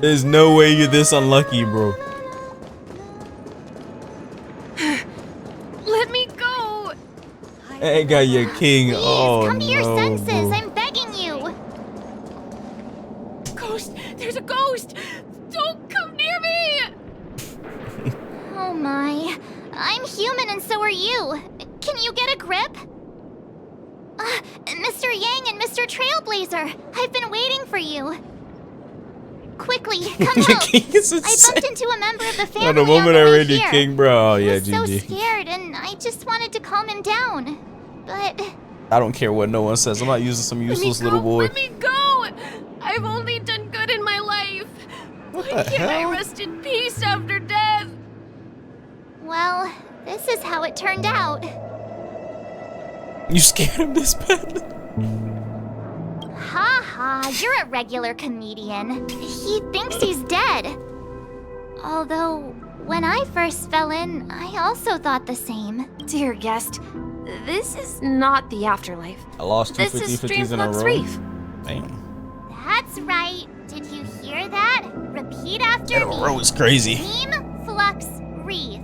There's no way you're this unlucky, bro. Let me go. I ain't got your king. Oh, Come to your no, senses. bro. I'm begging you. Ghost! There's a ghost! Don't come near me! Oh my. I'm human and so are you. Can you get a grip? Mr. Yang and Mr. Trailblazer, I've been waiting for you. Quickly, come help. I bumped into a member of the family At the on moment the I way read your here. king, bro. Oh, He yeah, was so GG. scared and I just wanted to calm him down. But I don't care what no one says. I'm not using some useless little boy. Let me go! I've only done good in my life. Why the can't hell? I rest in peace after death? well, this is how it turned out. You scared him this bad? Ha ha, you're a regular comedian. He thinks he's dead. Although, when I first fell in, I also thought the same. Dear guest, this is not the afterlife. I lost two This is 50-50s in a Dreamflux row. Reef. Damn. That's right. Did you hear that? Repeat after In a me. row is crazy. Flux Reef.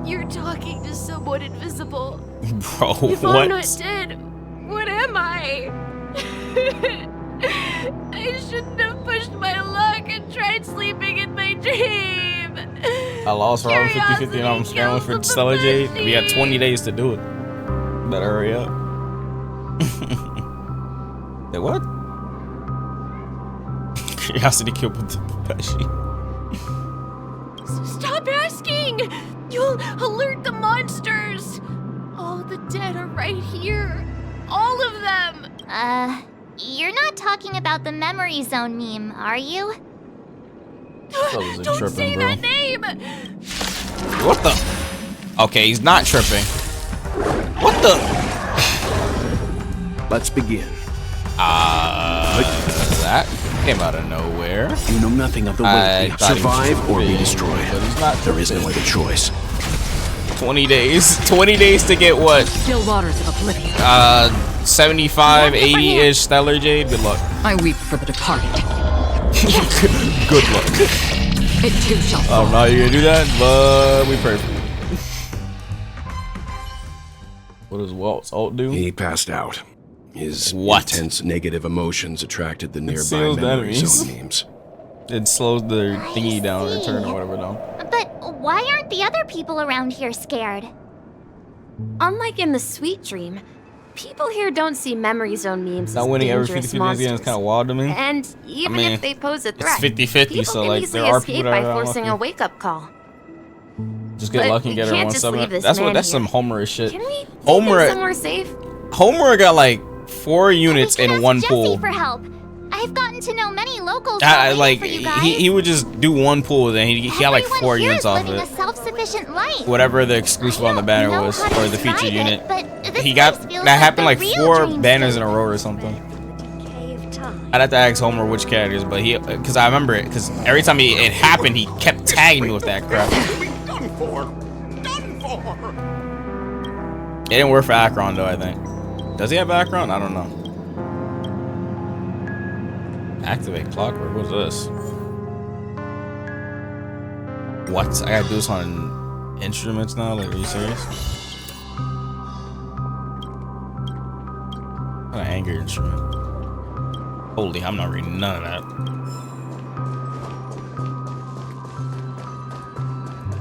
You're talking to someone invisible. Bro, If what? I'm not dead, what am I? I shouldn't have pushed my luck and tried sleeping in my dream. I lost around 50-50 and I'm scrambling for Stellar Jade. We got 20 days to do it. Better hurry up. Wait, what? Curiosity killed with the Pepeshi. Stop asking! You'll alert the monsters! All the dead are right here. All of them! You're not talking about the memory zone meme, are you? Don't say that name! What the? Okay, he's not tripping. What the? Let's begin. That came out of nowhere. You know nothing of the way to survive or be destroyed. But he's not There is no other choice. 20 days. 20 days to get what? Still waters of oblivion. 75, 80-ish Stellar Jade. Good luck. I weep for the departed. Good luck. It too shall I fall. don't know how you're gonna do that, but we pray for you. What does Walt's ult do? He passed out. His What? intense negative emotions attracted the nearby seals the memory enemies. zone memes. It slows their thingy down or turn or whatever down. But why aren't the other people around here scared? Unlike in the Sweet Dream, people here don't see memory zone memes Not as winning every dangerous 50-50 monsters. again is kind of wild to me. And even mean, if they pose a it's threat, 50-50, people so can like easily there are escape people by that are forcing a unlucky. wake-up call. Just get But lucky and we get her can't one just seven. leave this That's man what. That's here. some Homer shit. Can we take him Homer. somewhere safe? Homer got like 4 units in one Jesse pool. for help. I've gotten to know many locals while waiting Like for you guys. he would just do one pool, then he got like 4 Here units is off of living it. a self-sufficient life. Whatever the exclusive on the banner know was, how to or the featured describe unit. it, but this He got place feels that happened like like the real 4 dream banners in a row or something. I'd have to ask Homer which characters, but because I remember it, because every time it happened, he kept tagging me with that crap. Done for! Done for! It didn't work for Akron though, I think. Does he have Akron? I don't know. Activate clockwork. What's this? What? I gotta do this on instruments now? Like, are you serious? What an anger instrument. Holy, I'm not reading none of that.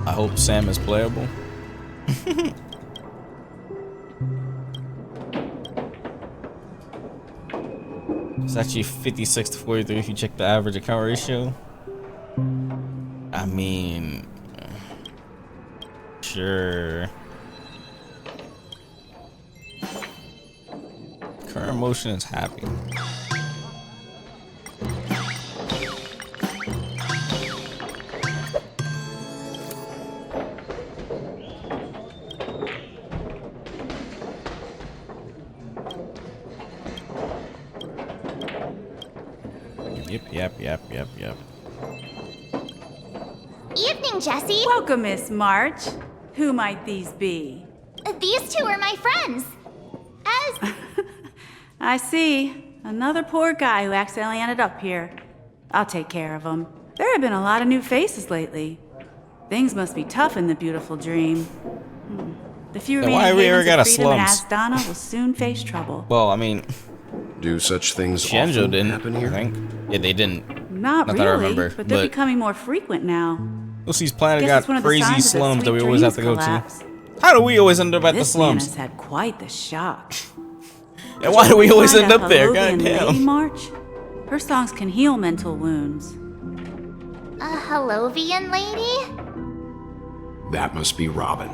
I hope Sam is playable. It's actually 56 to 43 if you check the average account ratio. I mean, sure. Current emotion is happy. Yep. Evening, Jessie. Welcome, Miss March. Who might these be? These two are my friends. As... I see. Another poor guy who accidentally ended up here. I'll take care of him. There have been a lot of new faces lately. Things must be tough in the beautiful dream. The few remaining havens of freedom in Asdana will soon face trouble. Well, I mean... Do such things Shenjo often didn't happen here? I think. Yeah, they didn't. Not that really, I remember, but they're becoming more frequent now. Lucy's planet Guess got it's one of the crazy signs of the slums that we sweet always have to go dreams to. How do we always end up at the This man slums? has had quite the shock. And why do we always end up there? Holovian Lady Goddamn. March? Her songs can heal mental wounds. A Holovian lady? That must be Robin.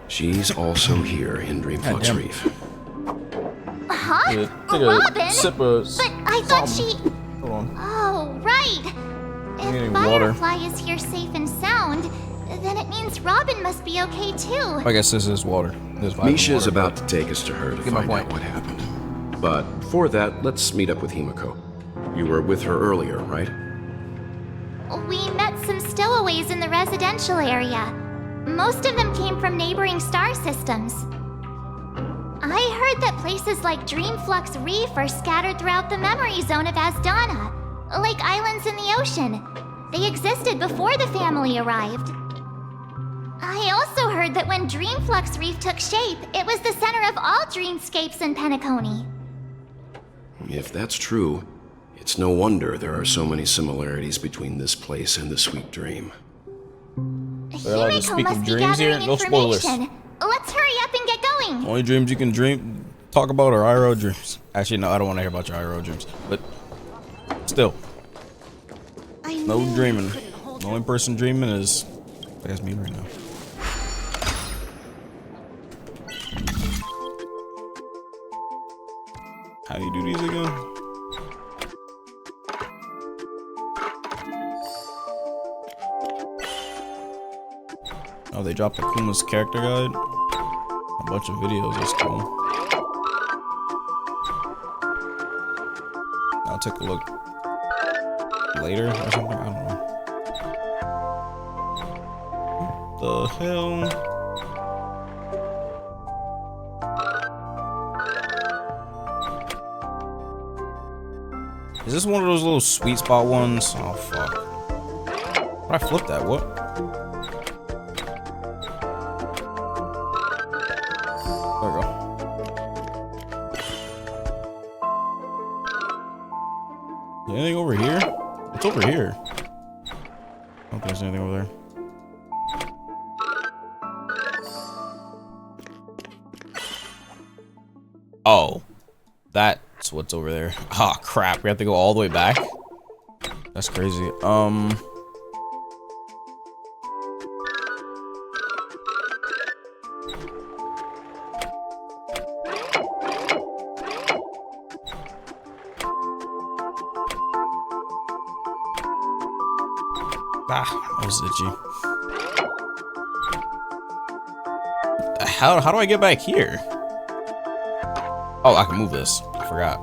She's also here in Dreamflux Reef. Huh? Robin? But I thought she... Hold on. Oh, right. If Firefly is here safe and sound, then it means Robin must be okay too. I guess this is water. Misha's about to take us to her to find out what happened. But before that, let's meet up with Himiko. You were with her earlier, right? We met some stowaways in the residential area. Most of them came from neighboring star systems. I heard that places like Dreamflux Reef are scattered throughout the memory zone of Asdana, like islands in the ocean. They existed before the family arrived. I also heard that when Dreamflux Reef took shape, it was the center of all dreamscapes in Penacony. If that's true, it's no wonder there are so many similarities between this place and the Sweet Dream. Himiko must be gathering information. Let's hurry up and get going. Only dreams you can talk about are IRL dreams. Actually, no, I don't want to hear about your IRL dreams. But still, no dreaming. The only person dreaming is, I guess, me right now. How do you do these again? Oh, they dropped Akuma's character guide. A bunch of videos. That's cool. I'll take a look later or something. I don't know. What the hell? Is this one of those little sweet spot ones? Oh fuck. Why did I flip that? What? There we go. Anything over here? What's over here? I don't think there's anything over there. Oh. That's what's over there. Oh crap, we have to go all the way back? That's crazy. Ah, that was itchy. How do I get back here? Oh, I can move this. I forgot.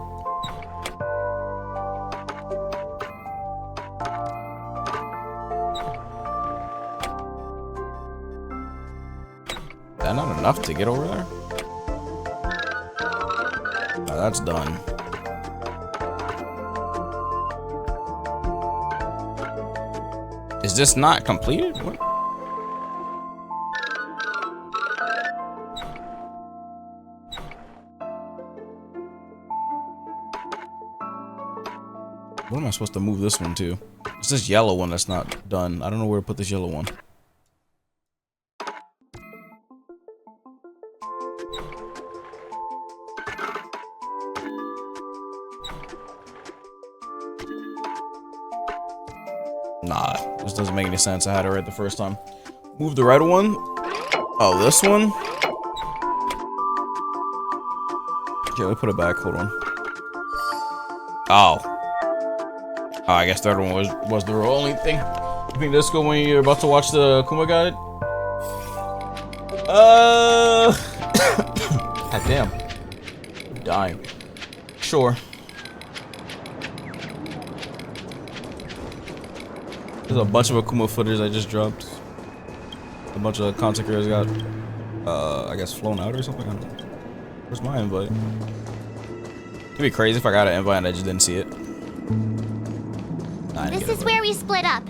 Is that not enough to get over there? that's done. Is this not completed? What? What am I supposed to move this one to? It's this yellow one that's not done. I don't know where to put this yellow one. Nah, this doesn't make any sense. I had it right the first time. Move the red one. Oh, this one? Okay, let me put it back. Hold on. Oh. Oh, I guess the other one was the only thing. You think this go when you're about to watch the Kuma guide? God damn. I'm dying. Sure. There's a bunch of Akuma footage I just dropped. A bunch of content creators got, I guess, flown out or something. I don't know. Where's my invite? It'd be crazy if I got an invite and I just didn't see it. This is where we split up.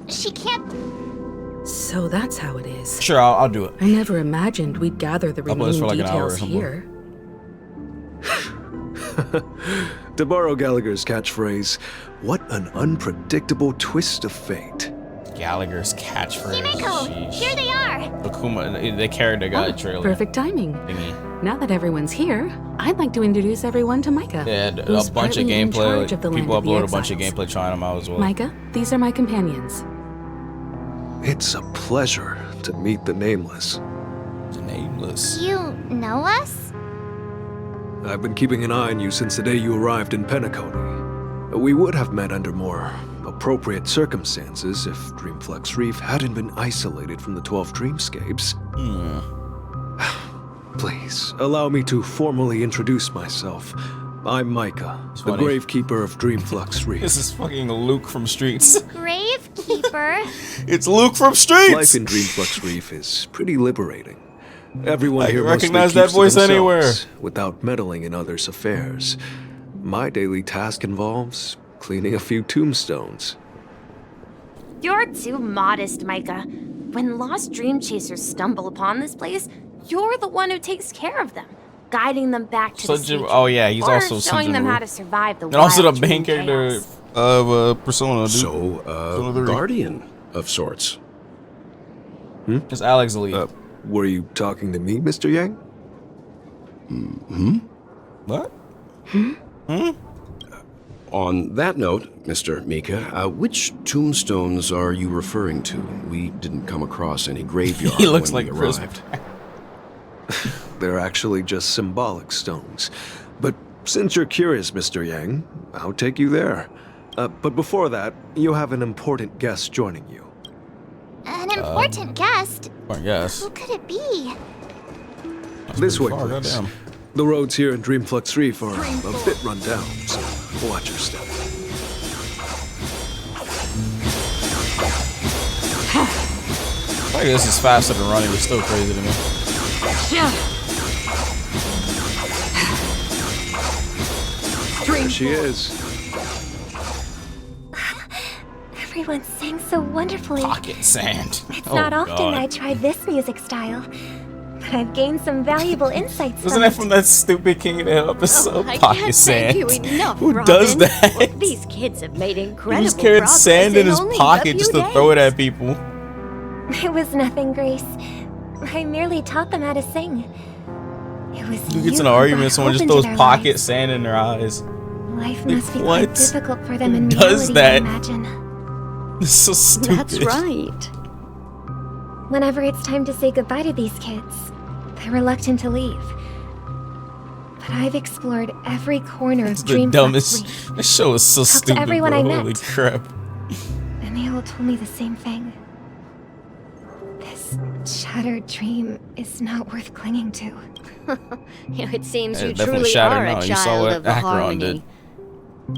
She can't. So that's how it is. Sure, I'll do it. I never imagined we'd gather the remaining like details here. To borrow Gallagher's catchphrase, what an unpredictable twist of fate. Gallagher's catchphrase. Himeko, here they are. Akuma, they carried the guide trailer. Perfect timing. Thingy. Now that everyone's here, I'd like to introduce everyone to Micah. Yeah, a bunch of gameplay. Like, people upload a bunch of gameplay trying them out as well. Micah, these are my companions. It's a pleasure to meet the Nameless. The Nameless. You know us? I've been keeping an eye on you since the day you arrived in Penacony. We would have met under more appropriate circumstances if Dreamflux Reef hadn't been isolated from the 12 dreamscapes. Please, allow me to formally introduce myself. I'm Micah, the Gravekeeper of Dreamflux Reef. This is fucking Luke from Streets. Gravekeeper? It's Luke from Streets! Life in Dreamflux Reef is pretty liberating. Everyone here mostly recognize keeps that voice to themselves, anywhere. without meddling in others' affairs. My daily task involves cleaning a few tombstones. You're too modest, Micah. When lost dream chasers stumble upon this place, you're the one who takes care of them, guiding them back to the sea. Oh yeah, he's or also showing them Sunjin. how to survive the And also wild the main dream character chaos. of Persona. Dude. So, guardian of sorts. It's Alex the lead. Were you talking to me, Mr. Yang? What? On that note, Mr. Mika, which tombstones are you referring to? We didn't come across any graveyard He looks when like we Chris. arrived. They're actually just symbolic stones. But since you're curious, Mr. Yang, I'll take you there. But before that, you have an important guest joining you. An important guest? I guess. Who could it be? This way, far, please. goddamn. The roads here in Dreamflux Reef are a bit run down, so watch your step. I think this is faster than running. It's still crazy to me. There she is. Everyone sang so wonderfully. Pocket sand. It's Oh, not often God. I try this music style, but I've gained some valuable insights Isn't from that it. from that stupid King of the Hill episode? I Pocket can't sand. thank you enough, Who Robin. does that? These kids have made He incredible just carried progress sand in his only a pocket just few to throw it days. at people. It was nothing, Grace. I merely taught them how to sing. It was Who gets you in an who argument, brought someone hope just into throws their pocket lives. sand in their eyes. Life Like, must be what? quite difficult for them in Who does reality, that? I imagine. This is so stupid. That's right. Whenever it's time to say goodbye to these kids, they're reluctant to leave. But I've explored every corner It's of the Dreamflux dumbest. Reef, This show is so Talked to stupid, everyone bro. I met. Holy crap. and they all told me the same thing. This shattered dream is not worth clinging to. It seems Yeah, you it's definitely truly shattered are now. a You saw child what of the Acheron harmony. did.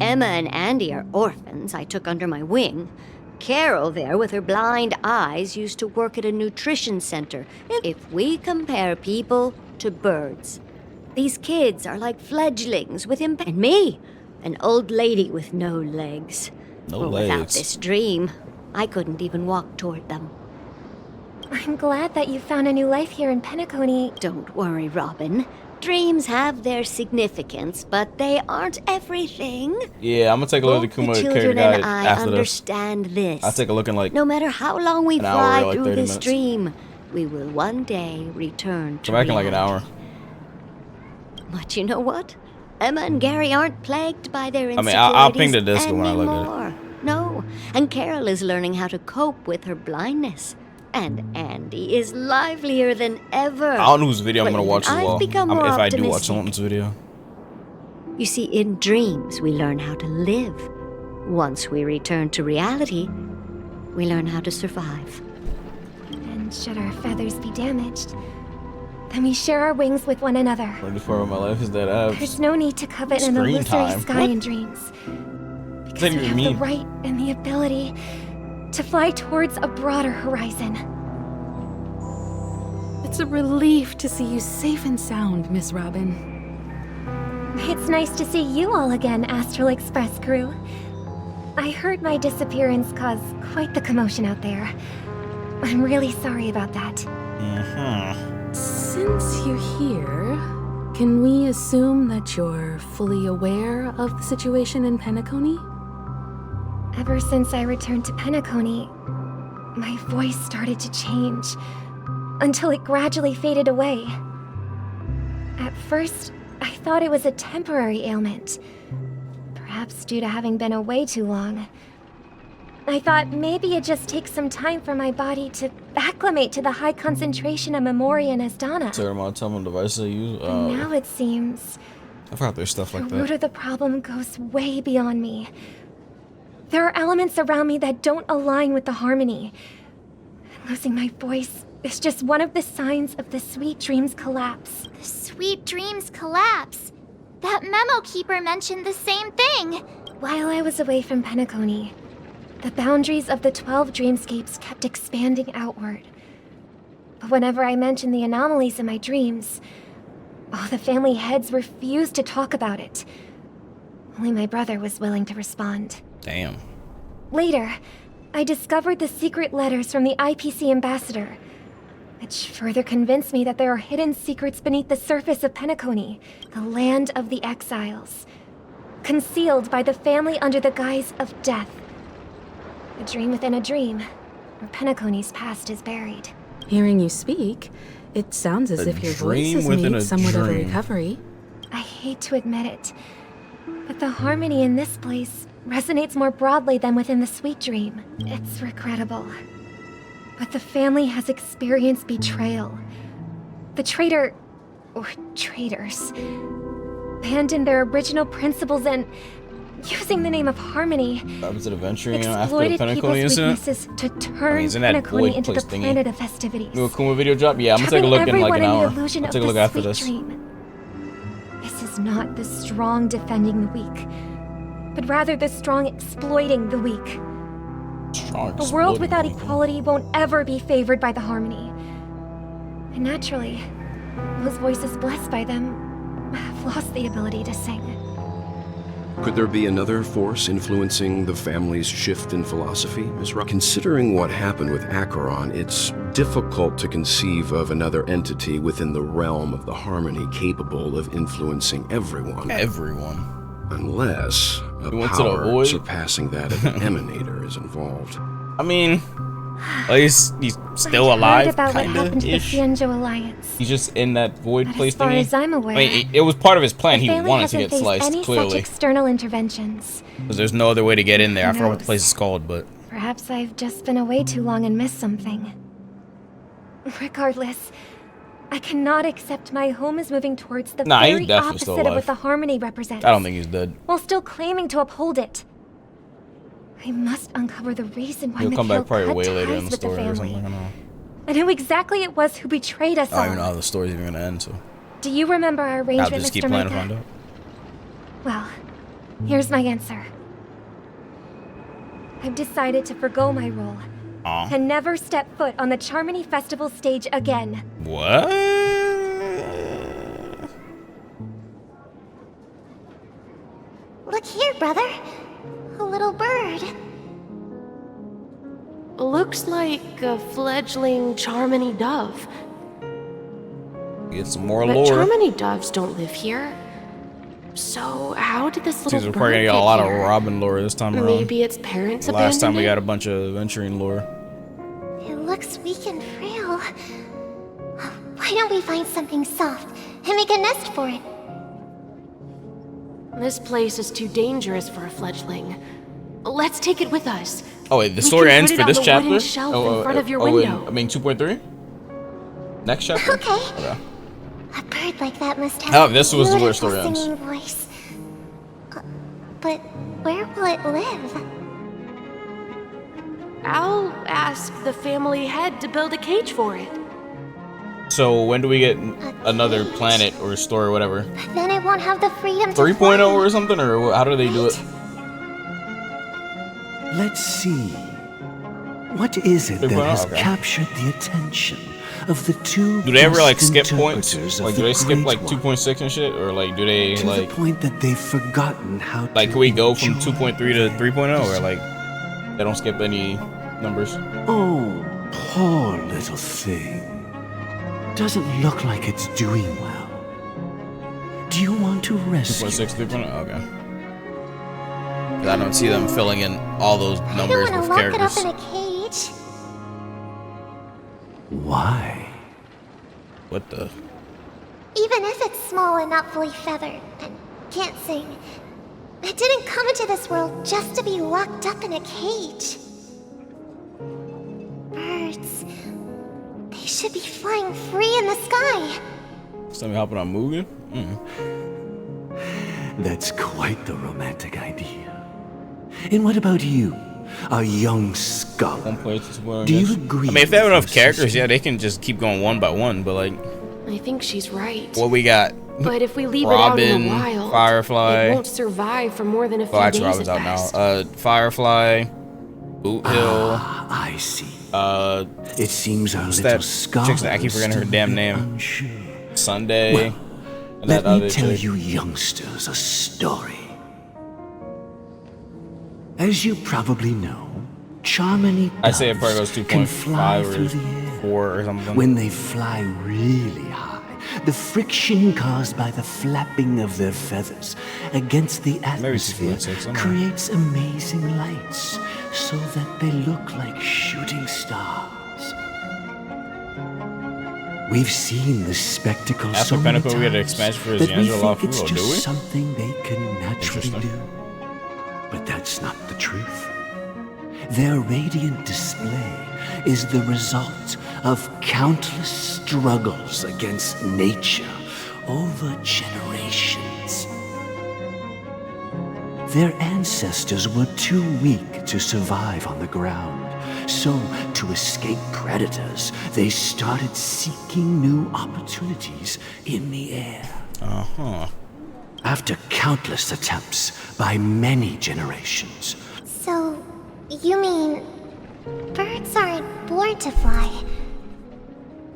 Emma and Andy are orphans I took under my wing. Carol there with her blind eyes used to work at a nutrition center. If we compare people to birds, These kids are like fledglings with and me, an old lady with no legs. No Without legs. this dream, I couldn't even walk toward them. I'm glad that you found a new life here in Penacony. Don't worry, Robin. Dreams have their significance, but they aren't everything. Yeah, I'm gonna take a look at the Kuma character Children guide and I after this. understand this. I'll take a look in like No matter how long we an hour fly or like through 30 this minutes. dream, we will one day return to Come back in like an reality. hour. But you know what? Emma and Gary aren't plagued by their I insecurities mean, I'll ping the disc when I look at it. anymore. No, and Carol is learning how to cope with her blindness. And Andy is livelier than ever. I don't know whose video I'm gonna But watch as I've well. become more If I do watch optimistic. someone's video. You see, in dreams, we learn how to live. Once we return to reality, we learn how to survive. And should our feathers be damaged, then we share our wings with one another. 24 of my life is that I have There's no need to covet an screen illusory time. sky What? in dreams. What Because does we that have even the mean? right and the ability to fly towards a broader horizon. It's a relief to see you safe and sound, Miss Robin. It's nice to see you all again, Astral Express crew. I heard my disappearance caused quite the commotion out there. I'm really sorry about that. Since you're here, can we assume that you're fully aware of the situation in Penacony? Ever since I returned to Penacony, my voice started to change, until it gradually faded away. At first, I thought it was a temporary ailment, perhaps due to having been away too long. I thought maybe it just takes some time for my body to acclimate to the high concentration of Memoria and Asdana. certain amount of time on device I use. And now it seems I forgot there's stuff like the root that. of the problem goes way beyond me. There are elements around me that don't align with the harmony. Losing my voice is just one of the signs of the Sweet Dreams collapse. The Sweet Dreams collapse. That memo keeper mentioned the same thing. While I was away from Penacony, the boundaries of the 12 dreamscapes kept expanding outward. But whenever I mentioned the anomalies in my dreams, all the family heads refused to talk about it. Only my brother was willing to respond. Damn. Later, I discovered the secret letters from the IPC ambassador, which further convinced me that there are hidden secrets beneath the surface of Penacony, the land of the exiles, concealed by the family under the guise of death. A dream within a dream, where Penacony's past is buried. Hearing you speak, it sounds as A if your voice dream has within made a somewhat of a dream. recovery. I hate to admit it, but the harmony in this place resonates more broadly than within the Sweet Dream. It's regrettable, but the family has experienced betrayal. The traitor, or traitors, abandoned their original principles and, using the name of harmony, Opposite adventure, you know, after the exploited Penacony people's incident. weaknesses to turn he's in that Penacony void into the place thingy. planet of festivities. New Akuma video drop? Yeah, I'm gonna take a Trapping look in like everyone an in the hour. illusion I'll of take a the look after Sweet this. Dream. This is not the strong defending the weak, but rather the strong exploiting the weak. A world without equality won't ever be favored by the harmony. And naturally, those voices blessed by them have lost the ability to sing. Could there be another force influencing the family's shift in philosophy, Ms. Rock? Considering what happened with Acheron, it's difficult to conceive of another entity within the realm of the harmony capable of influencing everyone. Everyone. Unless a We went to the power void? surpassing that of an emanator is involved. I mean, at least he's still I've alive, heard about what kinda happened to the ish. Xianzhou Alliance. He's just in that void But place as far thingy. as I'm aware, I mean, it was part of his plan. the He family wanted to hasn't get faced sliced, any such clearly. external interventions. Because there's no other way to get in there. I Who forgot what the knows? place is called, but Perhaps I've just been away too long and missed something. Regardless, I cannot accept my home is moving towards the Nah, he's very definitely still opposite of alive. what the harmony represents. I don't think he's dead. While still claiming to uphold it. I must uncover the reason why He'll come Mikhail back probably cut way later ties in the with the story or family, something. I don't know. and who exactly it was who betrayed us I don't all. even know how the story's even gonna end, so Do you remember our I'll arrangement, just keep Mr. playing to Micah? find out. Well, here's my answer. I've decided to forgo my role Aw. and never step foot on the Charmony Festival stage again. What? looks like a fledgling Charmony dove. Get some more But lore. Charmony doves don't live here. So how did this little Seems we're bird probably gonna get get a lot here? of Robin lore this time around. Maybe its parents abandoned Last time we it? got a bunch of adventuring lore. It looks weak and frail. Why don't we find something soft and make a nest for it? This place is too dangerous for a fledgling. Let's take it with us. Oh wait, the We story can ends put for it this on the chapter? wooden shelf in front of your window. I mean 2.3? Next chapter? Okay. A bird like that must have Oh, this was where the beautiful story ends. singing voice. But where will it live? I'll ask the family head to build a cage for it. So when do we get another planet or store or whatever? Then it won't have the freedom to 3.0 or something? Or how do they do it? Let's see. What is it that 3.0? has Okay. captured the attention of the two Do they ever like best skip points? interpreters of Like do the they skip Great like One? 2.6 and shit? Or like do they To like the point that they've forgotten how like to can we go from enjoy 2.3 to 3.0 or like they don't skip any numbers? Oh, poor little thing. Doesn't look like it's doing well. Do you want to rescue? 2.6, 3.0? Okay. 'Cause I don't see them filling in all those I numbers don't with want to lock it characters. up in a cage. Why? What the? Even if it's small and not fully feathered and can't sing, it didn't come into this world just to be locked up in a cage. Birds, they should be flying free in the sky. Somebody hopping on Mugen? That's quite the romantic idea. And what about you, a young scholar? Do you agree? I mean, if they have enough characters, yeah, they can just keep going one by one. But like, I think she's right. what we got? But if we leave it out in the Robin, wild, Firefly. it won't survive for more than a few Oh, actually, days Robin's at out best. now. Firefly, Boot Hill. I see. It seems our what's little that scholar chick's name? I keep is forgetting her still damn a bit name. unsure. Sunday. Well, and that let me other tell chick. you youngsters a story. As you probably know, Charmony I say it probably goes can fly 2.5 through the air. or 4 or something. When they fly really high, the friction caused by the flapping of their feathers against the atmosphere 2.6, I don't know. creates amazing lights so that they look like shooting stars. We've seen this spectacle After so many Pinnacle, we get an times expansion for that we D'Angelo think it's Lafulo, just do we? something they can naturally Interesting. do. But that's not the truth. Their radiant display is the result of countless struggles against nature over generations. Their ancestors were too weak to survive on the ground, so to escape predators, they started seeking new opportunities in the air. Uh-huh. After countless attempts by many generations, So, you mean birds aren't born to fly,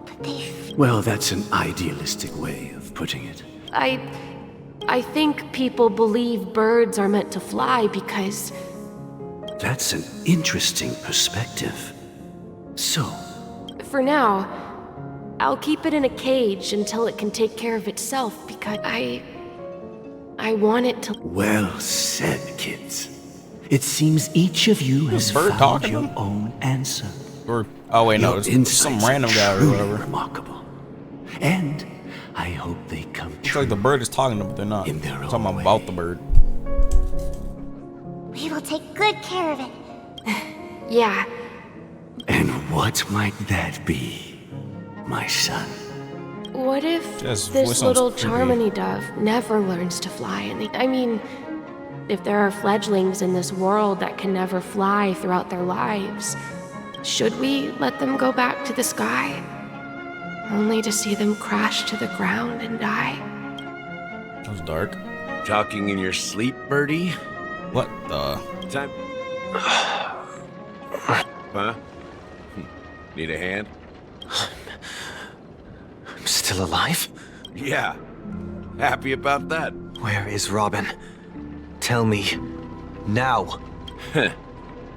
but they well, that's an idealistic way of putting it. I think people believe birds are meant to fly because That's an interesting perspective. So, for now, I'll keep it in a cage until it can take care of itself because I want it to. well said, kids. It seems each of you has bird found talking your to them? own answer. Or oh wait, no, Your it's some insights random are guy or truly whatever. remarkable. And I hope they come It's like the bird is talking to them, but they're not. In their own Talking about the bird. we will take good care of it. Yeah. And what might that be, my son? What if Just voice this sounds little creepy. Charmony dove never learns to fly? I mean, if there are fledglings in this world that can never fly throughout their lives, should we let them go back to the sky? Only to see them crash to the ground and die? It was dark. Talking in your sleep, birdie? What the? Time. Huh? Need a hand? I'm still alive? Yeah. Happy about that. Where is Robin? Tell me. Now.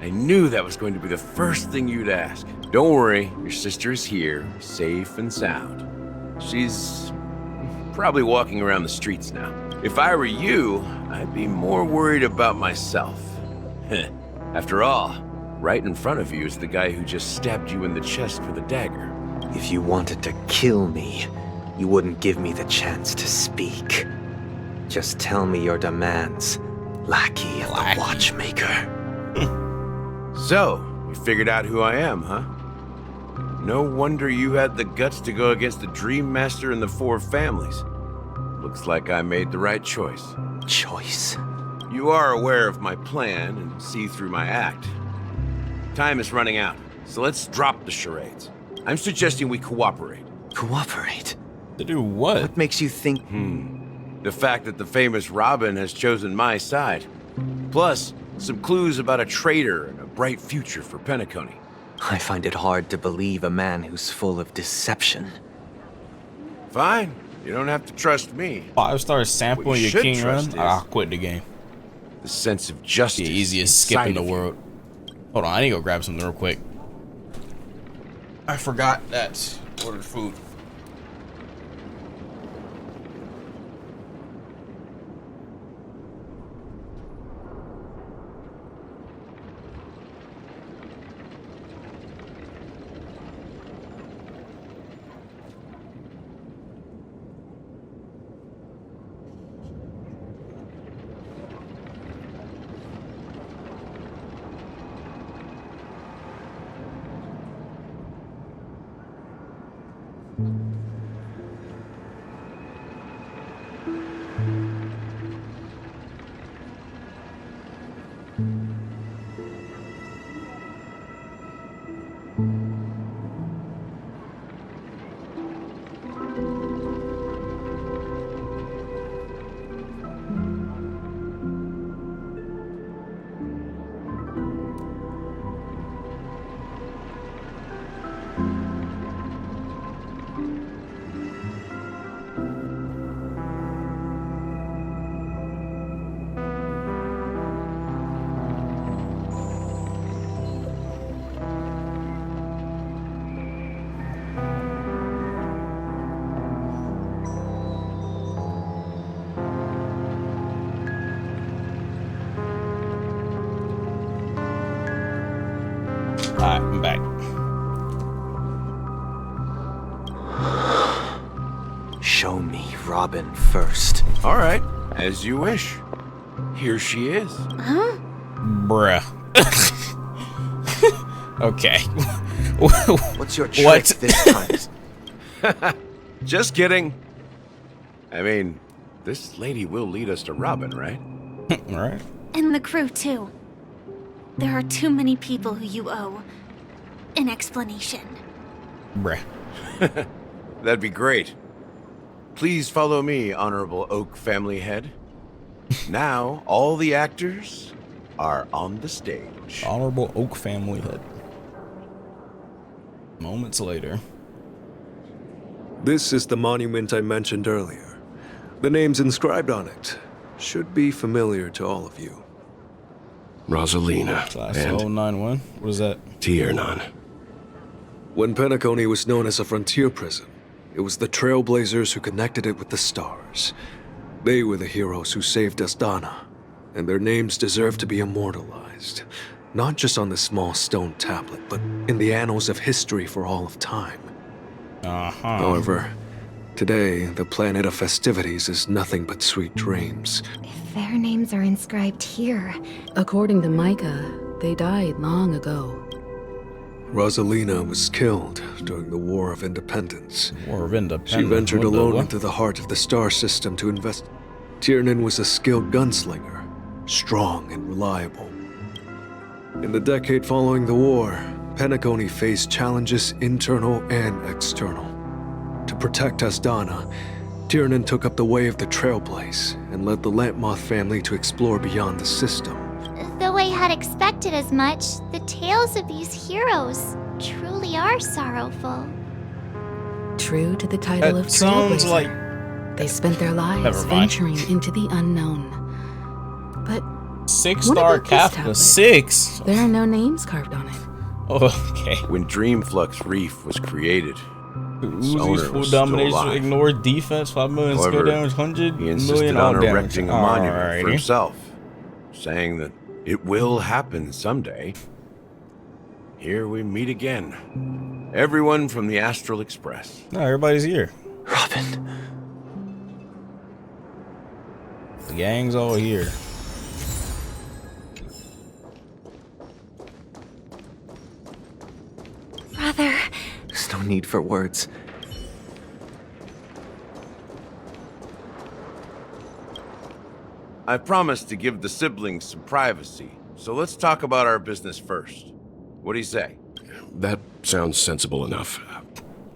I knew that was going to be the first thing you'd ask. Don't worry, your sister is here, safe and sound. She's probably walking around the streets now. If I were you, I'd be more worried about myself. After all, right in front of you is the guy who just stabbed you in the chest with a dagger. If you wanted to kill me, you wouldn't give me the chance to speak. Just tell me your demands, lackey of the Watchmaker. So, you figured out who I am, huh? No wonder you had the guts to go against the Dream Master and the Four Families. Looks like I made the right choice. Choice? You are aware of my plan and see through my act. Time is running out, so let's drop the charades. I'm suggesting we cooperate. Cooperate? To do what? What makes you think... The fact that the famous Robin has chosen my side. Plus, some clues about a traitor and a bright future for Penacony. I find it hard to believe a man who's full of deception. Fine. You don't have to trust me. 5-star sample your king run? I'll quit the game. The sense of justice. The easiest skip in the world. Hold on, I need to go grab something real quick. I forgot that. Ordered food. Alright, I'm back. Show me Robin first. Alright, as you wish. Here she is. Huh? Bruh. Okay. What's your trick this time? Just kidding. I mean, this lady will lead us to Robin, right? Right. And the crew, too. There are too many people who you owe an explanation. Bruh. That'd be great. Please follow me, Honorable Oak Family Head. Now, all the actors are on the stage. Honorable Oak Family Head. Moments later. This is the monument I mentioned earlier. The names inscribed on it should be familiar to all of you. Rosalina Class and 091. What is that? Tiernan. When Penacony was known as a frontier prison, it was the Trailblazers who connected it with the stars. They were the heroes who saved Astana, and their names deserve to be immortalized, not just on this small stone tablet, but in the annals of history for all of time. However, today, the planet of festivities is nothing but sweet dreams. Their names are inscribed here. According to Micah, they died long ago. Rosalina was killed during the War of Independence. War of Independence. She ventured What the alone what? into the heart of the star system to invest. Tiernan was a skilled gunslinger, strong and reliable. In the decade following the war, Penacony faced challenges internal and external. To protect Astana, Tiernan took up the way of the Trailblaze and led the Lampmoth family to explore beyond the system. Though I had expected as much, the tales of these heroes truly are sorrowful. True to the title That of sounds Trailblazer, like- they spent their lives Never mind. venturing into the unknown. But 6-star Kafka. 6. There are no names carved on it. Oh, okay. When Dreamflux Reef was created, its owner Uzi's full was still domination, alive. ignore defense, 5 million skill However, damage, 100 he insisted million on all damage. erecting a monument for Alrighty. himself, saying that it will happen someday. Here we meet again. Everyone from the Astral Express. No, everybody's here. Robin. The gang's all here. Brother. There's no need for words. I promised to give the siblings some privacy, so let's talk about our business first. What do you say? That sounds sensible enough.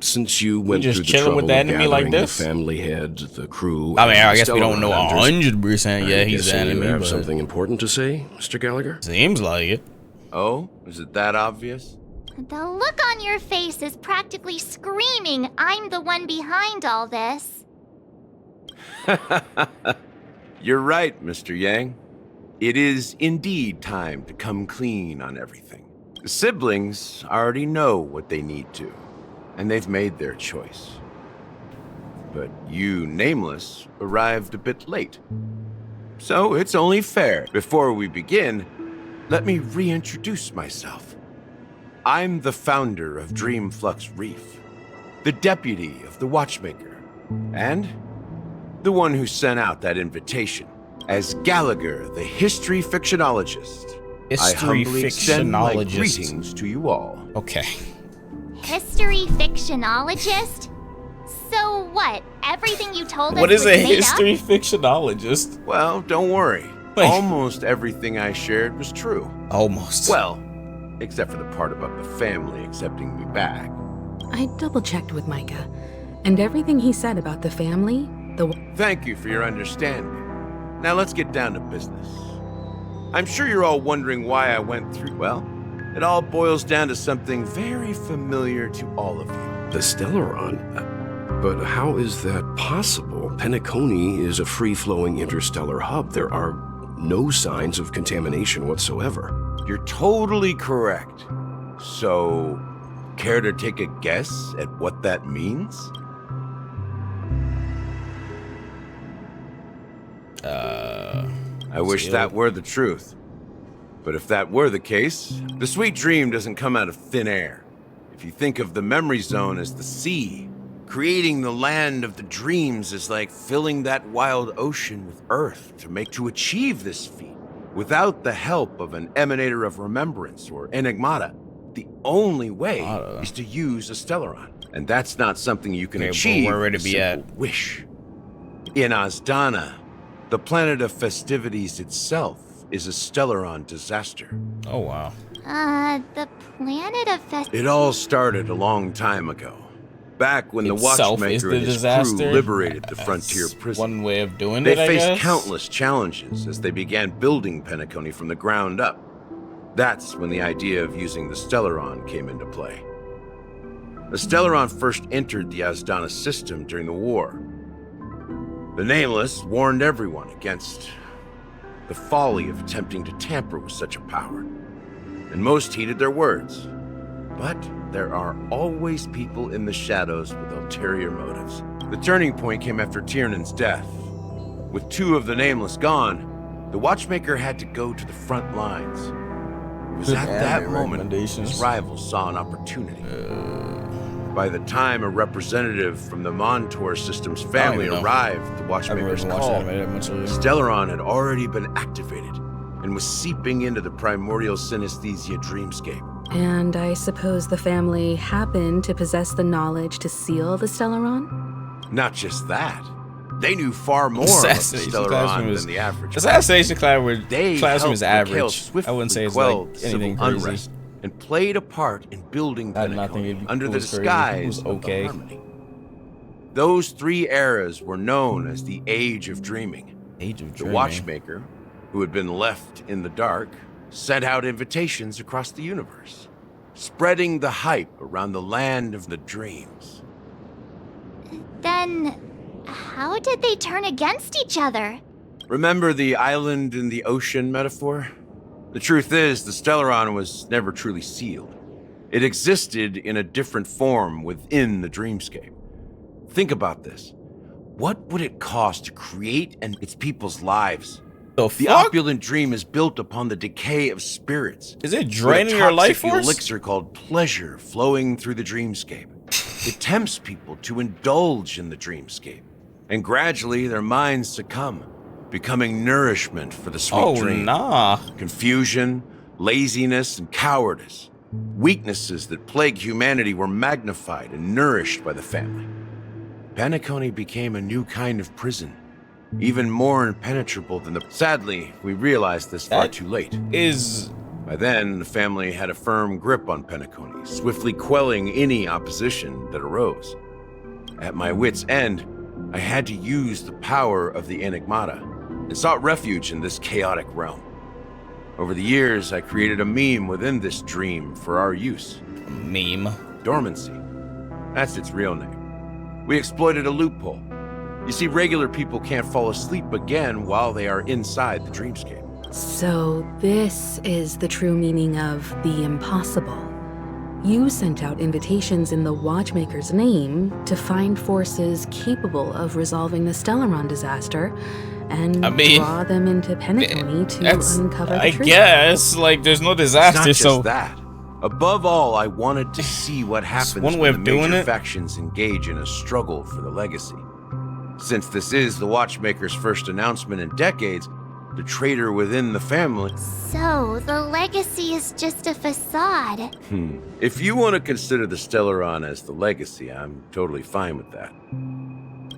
Since you went just through the chilling trouble with the enemy of like gathering this? the family head, the crew. I mean, and I the guess we don't know Stellar Hunters, 100% yet he's the guessing enemy, you have but something important to say, Mr. Gallagher? seems like it. Oh, is it that obvious? The look on your face is practically screaming, I'm the one behind all this. You're right, Mr. Yang. It is indeed time to come clean on everything. The siblings already know what they need to, and they've made their choice. But you, Nameless, arrived a bit late. So it's only fair. Before we begin, let me reintroduce myself. I'm the founder of Dreamflux Reef, the deputy of the Watchmaker, and the one who sent out that invitation. As Gallagher, the history fictionologist, I humbly extend my greetings to you all. Okay. History fictionologist? So what? Everything you told us What is was a made history up? fictionologist? Well, don't worry. Almost everything I shared was true. Almost. Well, except for the part about the family accepting me back. I double-checked with Micah, and everything he said about the family, Thank you for your understanding. Now let's get down to business. I'm sure you're all wondering why I went through... Well, it all boils down to something very familiar to all of you. The Stellaron? But how is that possible? Penacony is a free-flowing interstellar hub. There are no signs of contamination whatsoever. You're totally correct. So, care to take a guess at what that means? I wish that were the truth. But if that were the case, the sweet dream doesn't come out of thin air. If you think of the memory zone as the sea, creating the land of the dreams is like filling that wild ocean with earth to achieve this feat. Without the help of an emanator of remembrance or enigmata, the only way is to use a Stellaron. And that's not something you can achieve where would it with be a simple wish. In Azdana, the planet of festivities itself is a Stellaron disaster. Oh, wow. The planet of It all started a long time ago. Back when the Itself is Watchmaker the and his disaster? crew liberated the That's frontier prison. one way of doing They it, I faced guess. countless challenges as they began building Penacony from the ground up. That's when the idea of using the Stellaron came into play. The Stellaron first entered the Azdana system during the war. The Nameless warned everyone against the folly of attempting to tamper with such a power, and most heeded their words. But there are always people in the shadows with ulterior motives. The turning point came after Tiernan's death. With 2 of the Nameless gone, the Watchmaker had to go to the front lines. It was at that moment his rivals saw an opportunity. By the time a representative from the Montour System's family arrived at the Watchmaker's call, Stellaron had already been activated and was seeping into the primordial synesthesia dreamscape. and I suppose the family happened to possess the knowledge to seal the Stellaron? Not just that. They knew far more about the Stellaron than the average. Assassination classroom is helped Mikhail average. I wouldn't say it's quell like civil anything crazy. unrest and played a part in building Penacony under the disguise of the Harmony. Those 3 eras were known as the Age of Dreaming. The Watchmaker, who had been left in the dark, sent out invitations across the universe, spreading the hype around the land of the dreams. Then, how did they turn against each other? Remember the island in the ocean metaphor? The truth is, the Stellaron was never truly sealed. It existed in a different form within the dreamscape. Think about this. What would it cost to create its people's lives? The opulent dream is built upon the decay of spirits. Is it draining your life force? With a toxic elixir called pleasure flowing through the dreamscape. It tempts people to indulge in the dreamscape, and gradually their minds succumb, becoming nourishment for the sweet dream. Confusion, laziness, and cowardice. Weaknesses that plague humanity were magnified and nourished by the family. Penacony became a new kind of prison, even more impenetrable than the... Sadly, we realized this far too late. By then, the family had a firm grip on Penacony, swiftly quelling any opposition that arose. At my wit's end, I had to use the power of the Enigmata, and sought refuge in this chaotic realm. Over the years, I created a meme within this dream for our use. A meme? Dormancy. That's its real name. We exploited a loophole. You see, regular people can't fall asleep again while they are inside the dreamscape. So this is the true meaning of the impossible. You sent out invitations in the Watchmaker's name to find forces capable of resolving the Stellaron disaster, and draw them into Penacony to uncover the truth. I guess, like, there's no disaster, it's not just so... that. Above all, I wanted to see what happens one way when of the doing major it. factions engage in a struggle for the legacy. Since this is the Watchmaker's first announcement in decades, the traitor within the family... So, the legacy is just a facade. If you want to consider the Stellaron as the legacy, I'm totally fine with that.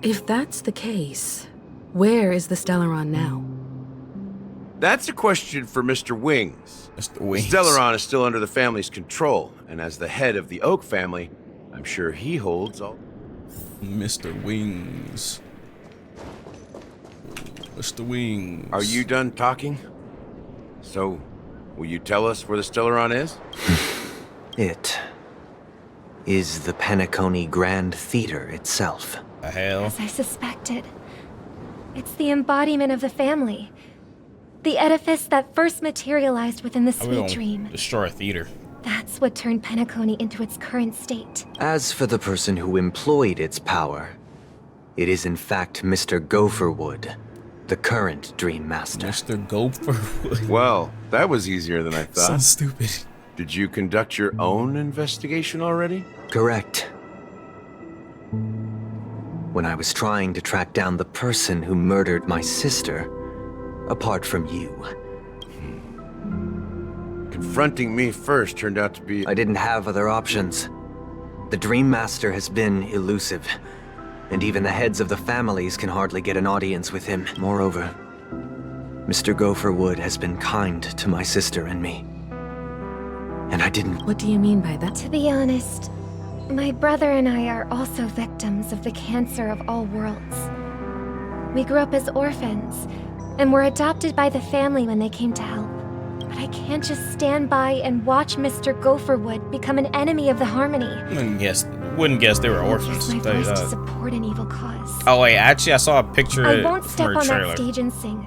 If that's the case, where is the Stellaron now? That's a question for Mr. Wings. Mr. Wings. Stellaron is still under the family's control, and as the head of the Oak family, I'm sure he holds all... Mr. Wings. Mr. Wings. Are you done talking? So, will you tell us where the Stellaron is? It is the Penacony Grand Theater itself. The hell? As I suspected. It's the embodiment of the family. The edifice that first materialized within the sweet dream. Destroy a theater. That's what turned Penacony into its current state. As for the person who employed its power, it is in fact Mr. Gopherwood, the current Dream Master. Mr. Gopherwood. Well, that was easier than I thought. So stupid. Did you conduct your own investigation already? Correct. When I was trying to track down the person who murdered my sister, apart from you. Confronting me first turned out to be... I didn't have other options. The Dream Master has been elusive, and even the heads of the families can hardly get an audience with him. Moreover, Mr. Gopherwood has been kind to my sister and me. And I didn't... What do you mean by that? To be honest, my brother and I are also victims of the cancer of all worlds. We grew up as orphans, and were adopted by the family when they came to help. But I can't just stand by and watch Mr. Gopherwood become an enemy of the Harmony. Wouldn't guess they were orphans. My voice to support an evil cause. Oh wait, actually I saw a picture I won't step from her on trailer. that stage and sing.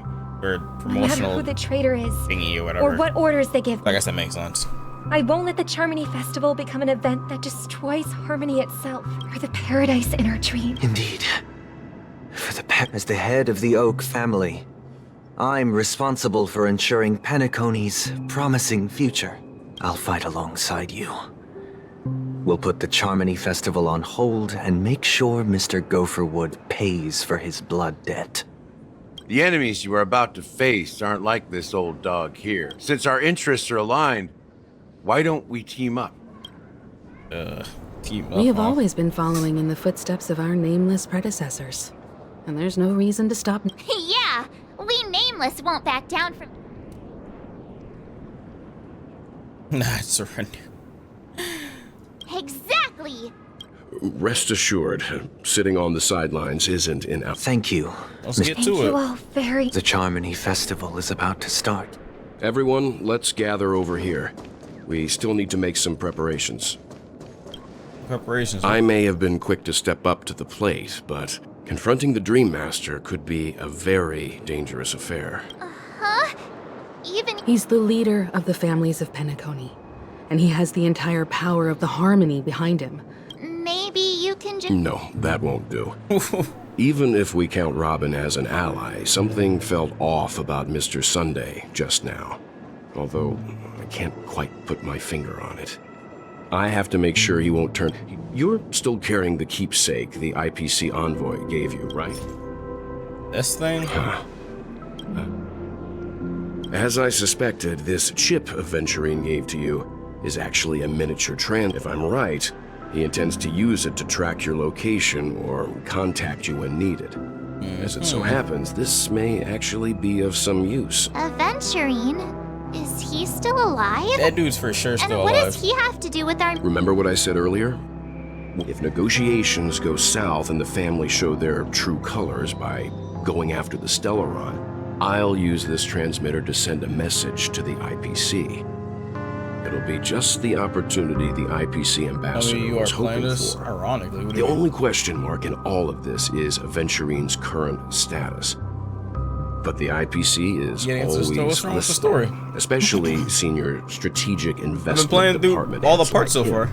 Or No matter promotional who the traitor is, thingy or whatever. or what orders they give me. I guess that makes sense. I won't let the Charmony Festival become an event that destroys Harmony itself, or the paradise in our dream. Indeed. As the head of the Oak family, I'm responsible for ensuring Penacony's promising future. I'll fight alongside you. We'll put the Charmony Festival on hold and make sure Mr. Gopherwood pays for his blood debt. The enemies you are about to face aren't like this old dog here. Since our interests are aligned, why don't we team up? Team up, We have always been following in the footsteps of our nameless predecessors. And there's no reason to stop. Yeah, we Nameless won't back down from... Nah, surrender. Exactly! Rest assured, sitting on the sidelines isn't enough. Thank you. Let's get Thank to you it. all very... The Charmony Festival is about to start. Everyone, let's gather over here. We still need to make some preparations. Preparations. I may have been quick to step up to the plate, but Confronting the Dream Master could be a very dangerous affair. Huh? Even... He's the leader of the families of Penacony, and he has the entire power of the Harmony behind him. Maybe you can just... No, that won't do. Even if we count Robin as an ally, something felt off about Mr. Sunday just now. Although, I can't quite put my finger on it. I have to make sure he won't turn... You're still carrying the keepsake the IPC envoy gave you, right? This thing? As I suspected, this chip Aventurine gave to you is actually a miniature If I'm right, he intends to use it to track your location or contact you when needed. As it so happens, this may actually be of some use. Aventurine? Is he still alive? That dude's for sure still alive. And what does he have to do with our... Remember what I said earlier? If negotiations go south and the family show their true colors by going after the Stellaron, I'll use this transmitter to send a message to the IPC. It'll be just the opportunity the IPC ambassador was hoping for. Ironically, the only question mark in all of this is Aventurine's current status. But the IPC is always listening, especially Senior Strategic Investment Department. Through all the parts so far.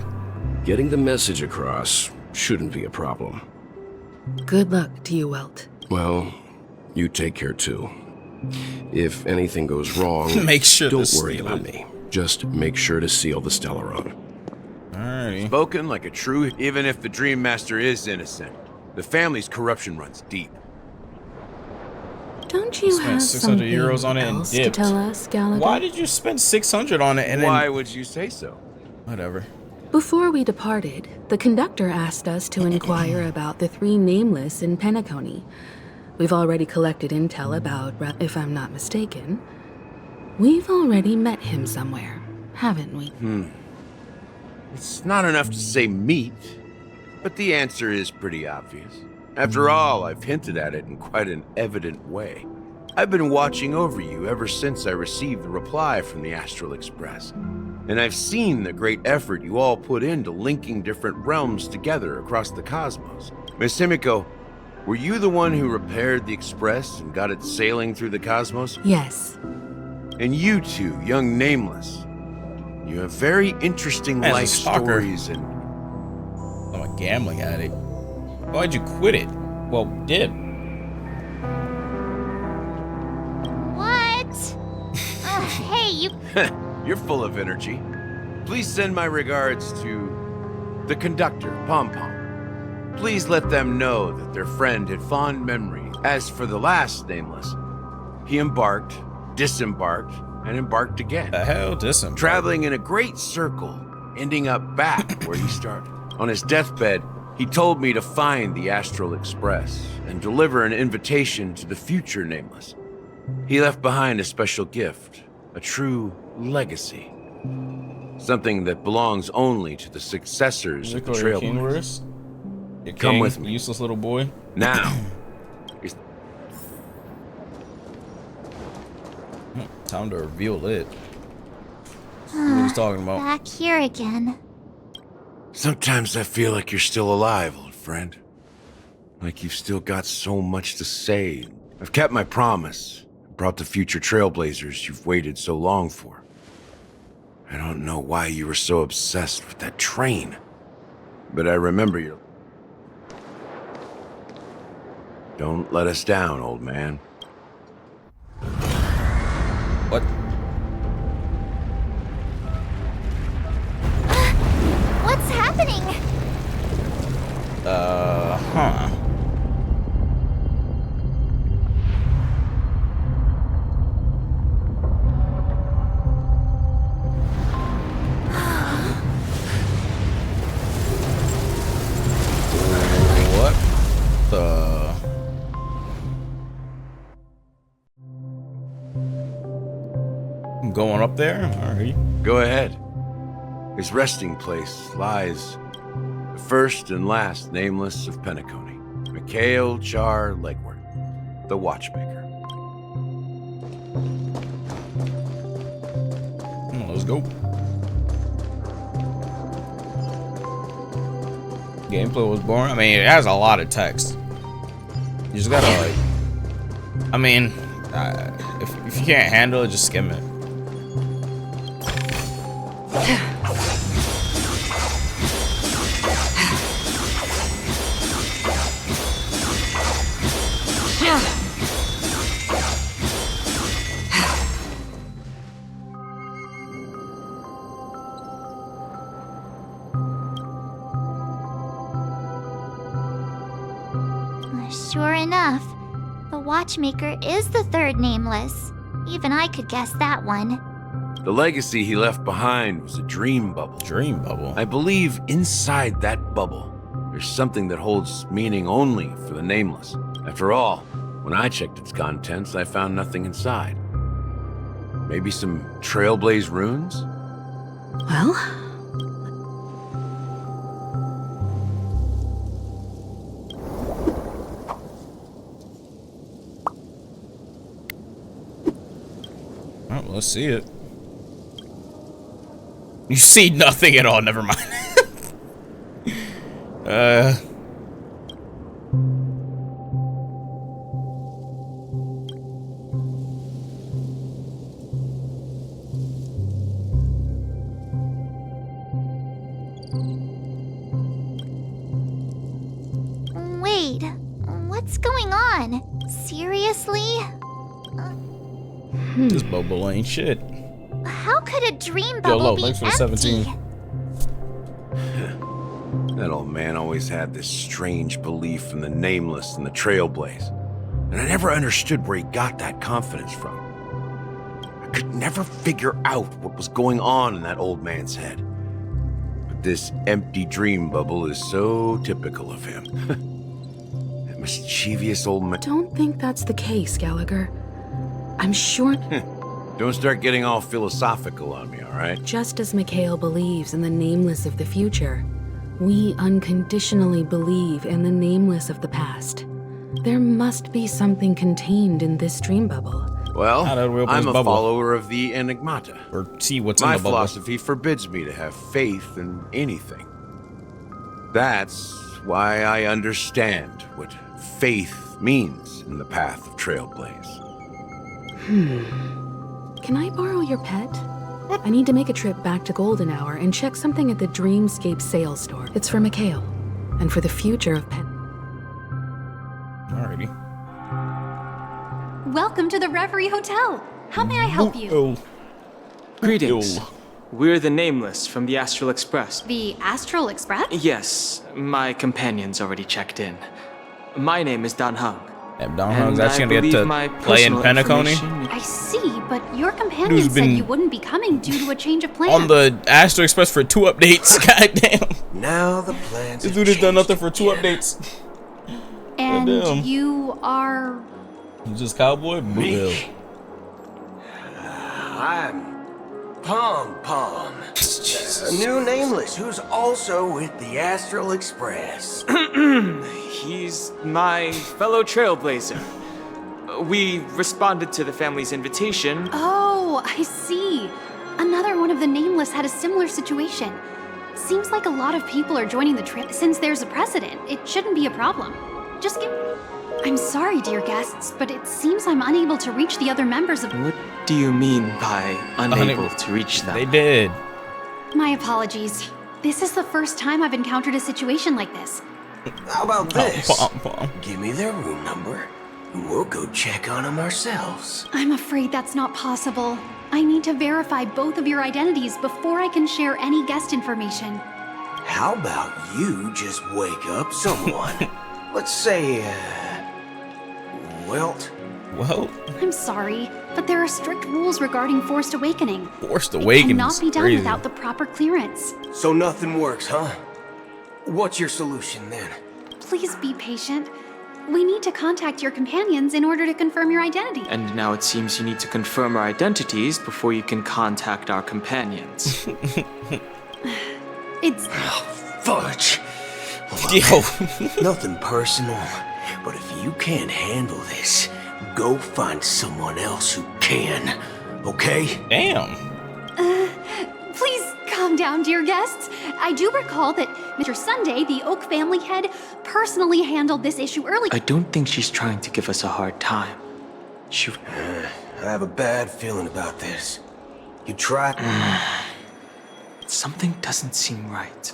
Getting the message across shouldn't be a problem. Good luck to you, Welt. Well, you take care too. If anything goes wrong, make sure don't worry about me. Just make sure to seal the Stellaron. Alrighty. Spoken like a true... Even if the Dream Master is innocent, the family's corruption runs deep. Don't you have 600 euros on it and else dipped. to tell us, Gallagher? Why did you spend 600 on it and Why then... would you say so? Whatever. Before we departed, the conductor asked us to inquire about the 3 nameless in Penacony. We've already collected intel about, if I'm not mistaken. We've already met him somewhere, haven't we? It's not enough to say meet, but the answer is pretty obvious. After all, I've hinted at it in quite an evident way. I've been watching over you ever since I received the reply from the Astral Express. And I've seen the great effort you all put into linking different realms together across the cosmos. Miss Himiko, were you the one who repaired the Express and got it sailing through the cosmos? Yes. And you two, young Nameless, you have very interesting life stories and... I'm a gambling addict. Why'd you quit it? Well, did. What? Hey, you... You're full of energy. Please send my regards to the conductor, Pom Pom. Please let them know that their friend had fond memories. As for the last Nameless, he embarked, disembarked, and embarked again. The hell, disembarked? Traveling in a great circle, ending up back where he started. On his deathbed, he told me to find the Astral Express and deliver an invitation to the future Nameless. He left behind a special gift, a true legacy. Something that belongs only to the successors of the Trailblazers. Come with me. Useless little boy. Now. Time to reveal it. What he's talking about. Back here again. Sometimes I feel like you're still alive, old friend. Like you've still got so much to say. I've kept my promise. Brought the future Trailblazers you've waited so long for. I don't know why you were so obsessed with that train. But I remember you. Don't let us down, old man. What? What's happening? Huh. What the? I'm going up there? Alright. Go ahead. His resting place lies the first and last Nameless of Penacony, Mikhail Char Legward, the Watchmaker. Let's go. Gameplay was boring. I mean, it has a lot of text. You just gotta like. I mean, if you can't handle it, just skim it. Sure enough, the Watchmaker is the third nameless. Even I could guess that one. The legacy he left behind was a dream bubble. Dream bubble? I believe inside that bubble, there's something that holds meaning only for the nameless. After all, when I checked its contents, I found nothing inside. Maybe some Trailblaze runes? Well, let's see it. You see nothing at all, never mind. Wait, what's going on? Seriously? This bubble ain't shit. How could a dream Yo, bubble low, be thanks for empty? the 17. That old man always had this strange belief in the nameless and the Trailblaze. And I never understood where he got that confidence from. I could never figure out what was going on in that old man's head. But this empty dream bubble is so typical of him. That mischievous old man. Don't think that's the case, Gallagher. I'm sure. Don't start getting all philosophical on me, all right? Just as Mikhail believes in the nameless of the future, we unconditionally believe in the nameless of the past. There must be something contained in this dream bubble. Well, I'm a bubble? follower of the Enigmata. Or see what's My in the bubble. philosophy forbids me to have faith in anything. That's why I understand what faith means in the path of Trailblaze. Can I borrow your pet? I need to make a trip back to Golden Hour and check something at the Dreamscape sales store. It's for Mikhail, and for the future of pet. Alrighty. Welcome to the Reverie Hotel. How may I help you? Greetings. We're the Nameless from the Astral Express. The Astral Express? Yes, my companion's already checked in. My name is Dan Hung. Damn, Don Hung's actually gonna get to play in Penacony? I see, but your companion Dude's said been you wouldn't be coming due to a change of plans. On the Astro Express for 2 updates. Goddamn. Now the plans. This dude has done nothing for 2 updates. And Goddamn. you are... He's just cowboy? Me. I'm Pom Pom, a new nameless who's also with the Astral Express. He's my fellow Trailblazer. We responded to the family's invitation. Oh, I see. Another one of the Nameless had a similar situation. Seems like a lot of people are joining the trip. Since there's a precedent, it shouldn't be a problem. Just give... I'm sorry, dear guests, but it seems I'm unable to reach the other members of... What do you mean by unable to reach them? They did. My apologies. This is the first time I've encountered a situation like this. How about this? Pom. Give me their room number, and we'll go check on them ourselves. I'm afraid that's not possible. I need to verify both of your identities before I can share any guest information. How about you just wake up someone? Let's say, Welt? Well, I'm sorry, but there are strict rules regarding Forced Awakening. Forced Awakening It cannot is be done crazy. without the proper clearance. So nothing works, huh? What's your solution then? Please be patient. We need to contact your companions in order to confirm your identity. And now it seems you need to confirm our identities before you can contact our companions. It's... Fudge! Yo. Nothing personal, but if you can't handle this, go find someone else who can, okay? Damn. Please calm down, dear guests. I do recall that Mr. Sunday, the Oak family head, personally handled this issue early. I don't think she's trying to give us a hard time. She... I have a bad feeling about this. You try... Something doesn't seem right.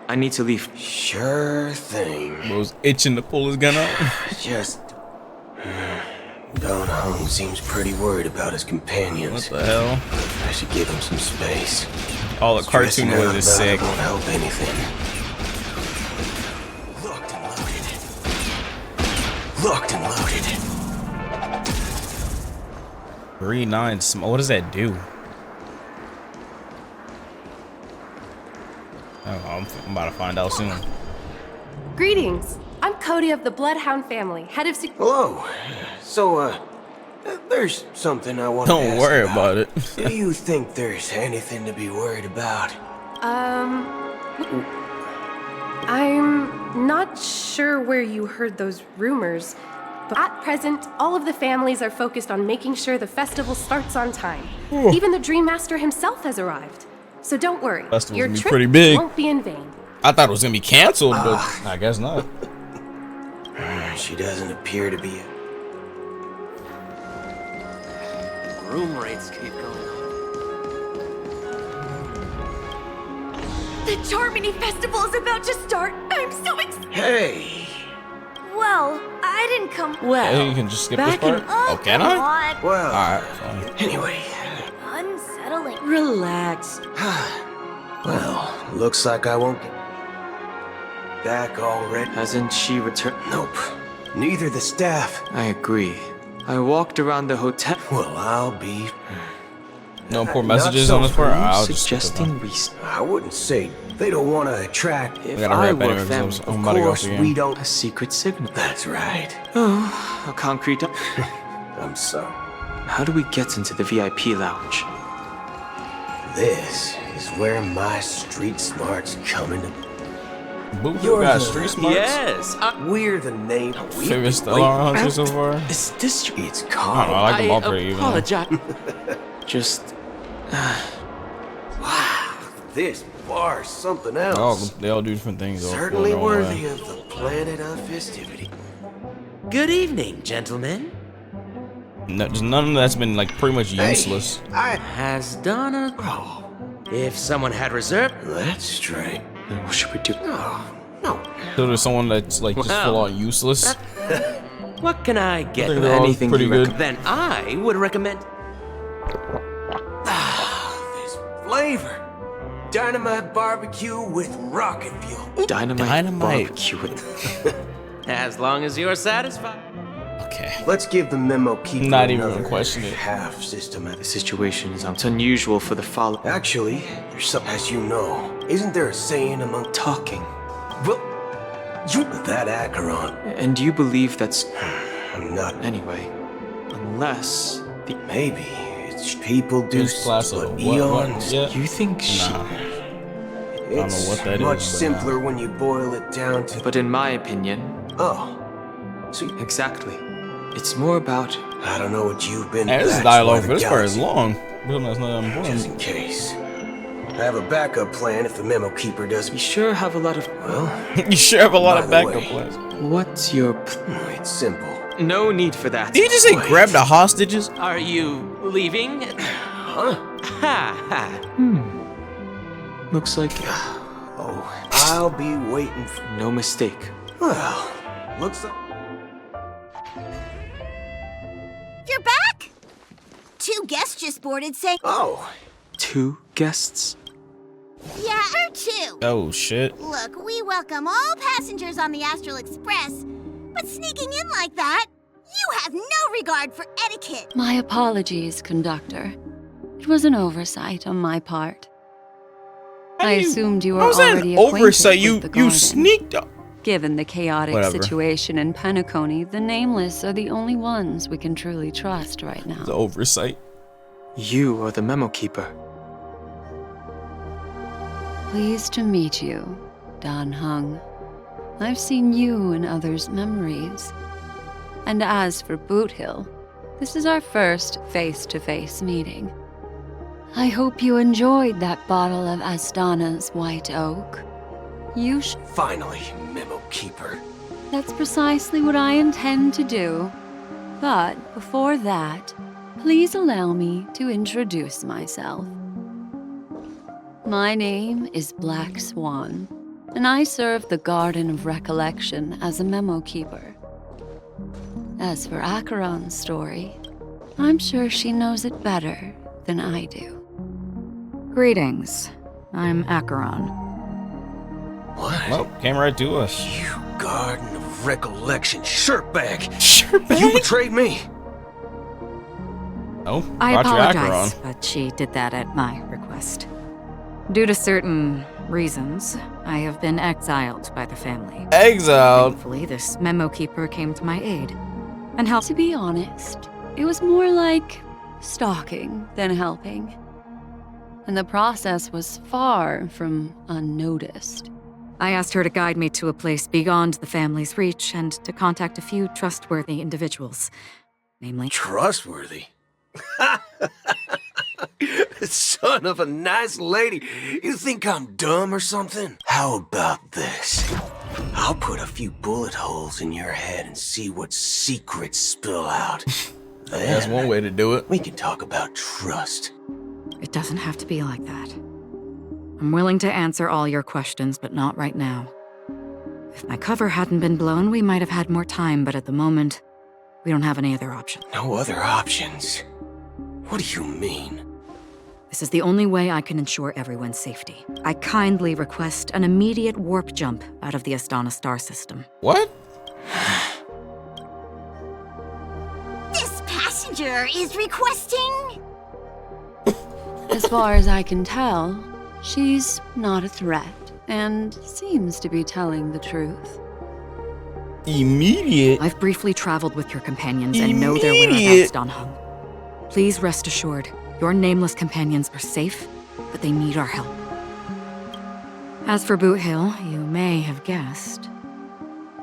I need to leave. Sure thing. I was itching to pull his gun out. Just... Don Hung seems pretty worried about his companions. What the hell? I should give him some space. All the cartoon noise is sick. Won't help anything. Locked and loaded. 3-9. What does that do? Oh, I'm about to find out soon. Greetings. I'm Cody of the Bloodhound family, head of Hello. So, there's something I want to ask Don't worry about it. Do you think there's anything to be worried about? I'm not sure where you heard those rumors, but at present, all of the families are focused on making sure the festival starts on time. Ooh. Even the Dream Master himself has arrived. So don't worry, Festival's your gonna be trip pretty big. won't be in vain. I thought it was gonna be canceled, but I guess not. She doesn't appear to be. Room rates keep going The Charmony Festival is about to start. I'm so excited. Hey. Well, I didn't come. Hey, you can just skip this part? Oh, can I? Well, alright, fine. Anyway. Unsettling. Relax. Well, looks like I won't get back already. Hasn't she returned? Nope. Neither the staff. I agree. I walked around the hotel. Well, I'll be... No poor messages on this part? I'll just suggesting I wouldn't say they don't want to attract... If gotta I hurry up were anyway, them, because of I'm about to go course again. we don't... A secret signal. That's right. Oh, a concrete... I'm sorry. How do we get into the VIP lounge? This is where my street smarts come into... Boo, you got street smarts? Yes. We're the name... Favorite Star Hunter so far? Is this... It's I called... don't know, I like them all pretty even. apologize. Just... Wow, this bar's something else. They all do different things. Though, Certainly going on, worthy of the planet of festivity. Good evening, gentlemen. No, just none of that's been like pretty much useless. Has done a... Oh, if someone had reserved... That's straight. Then what should we do? No. So there's someone that's like just full on useless. What can I get? I think they're all Anything pretty you good. Then I would recommend... this flavor. Dynamite barbecue with rocket fuel. Dynamite barbecue with... As long as you're satisfied. Okay. Let's give the memo keeper Not even another gonna question it. half system. The situation is unusual for the follow... Actually, there's something, as you know. Isn't there a saying among... Talking. Well, you... That Acheron. And you believe that's... I'm not... Anyway, unless... The... Maybe. It's people do This class of but what? eons. Yeah. You think she... Nah. I don't know It's what that much is, but simpler when you boil it down to... But in my opinion... Oh. So Exactly. It's more about... I don't know what you've been... Hey, this is that's dialogue why for this the part is galaxy- long. But that's not that important. Just in case. I have a backup plan if the memo keeper does... You sure have a lot of... Well... You sure have a lot of by the backup way, plans. What's your... It's simple. No need for that. Did you just say grab the hostages? Are you leaving? Huh? Ha ha. Looks like... Oh, I'll be waiting for... No mistake. Well, looks like... You're back? 2 guests just boarded saying... Oh. 2 guests? Yeah, or 2. Oh shit. Look, we welcome all passengers on the Astral Express, but sneaking in like that, you have no regard for etiquette. My apologies, conductor. It was an oversight on my part. I assumed you were How was that already an acquainted oversight? with the You garden. sneaked up. Given the chaotic Whatever. situation in Penacony, the Nameless are the only ones we can truly trust right now. The oversight. You are the memo keeper. Pleased to meet you, Dan Hung. I've seen you in others' memories. And as for Boot Hill, this is our first face-to-face meeting. I hope you enjoyed that bottle of Astana's White Oak. You should. Finally, Memo Keeper. That's precisely what I intend to do. But before that, please allow me to introduce myself. My name is Black Swan, and I serve the Garden of Recollection as a memo keeper. As for Acheron's story, I'm sure she knows it better than I do. Greetings. I'm Acheron. What? Well, came right to us. You Garden of Recollection shirtbag! Shirtbag? You betrayed me! Oh, I brought you apologize, Acheron. but she did that at my request. Due to certain reasons, I have been exiled by the family. Exiled? Thankfully, this memo keeper came to my aid and helped. To be honest, it was more like stalking than helping. And the process was far from unnoticed. I asked her to guide me to a place beyond the family's reach and to contact a few trustworthy individuals, namely... Trustworthy? Son of a nice lady. You think I'm dumb or something? How about this? I'll put a few bullet holes in your head and see what secrets spill out. That's one way to do it. We can talk about trust. It doesn't have to be like that. I'm willing to answer all your questions, but not right now. If my cover hadn't been blown, we might have had more time, but at the moment, we don't have any other options. No other options? What do you mean? This is the only way I can ensure everyone's safety. I kindly request an immediate warp jump out of the Astana star system. What? This passenger is requesting... As far as I can tell, she's not a threat and seems to be telling the truth. Immediate? I've briefly traveled with your companions and know their whereabouts, Don Hung. Please rest assured, your nameless companions are safe, but they need our help. As for Boot Hill, you may have guessed,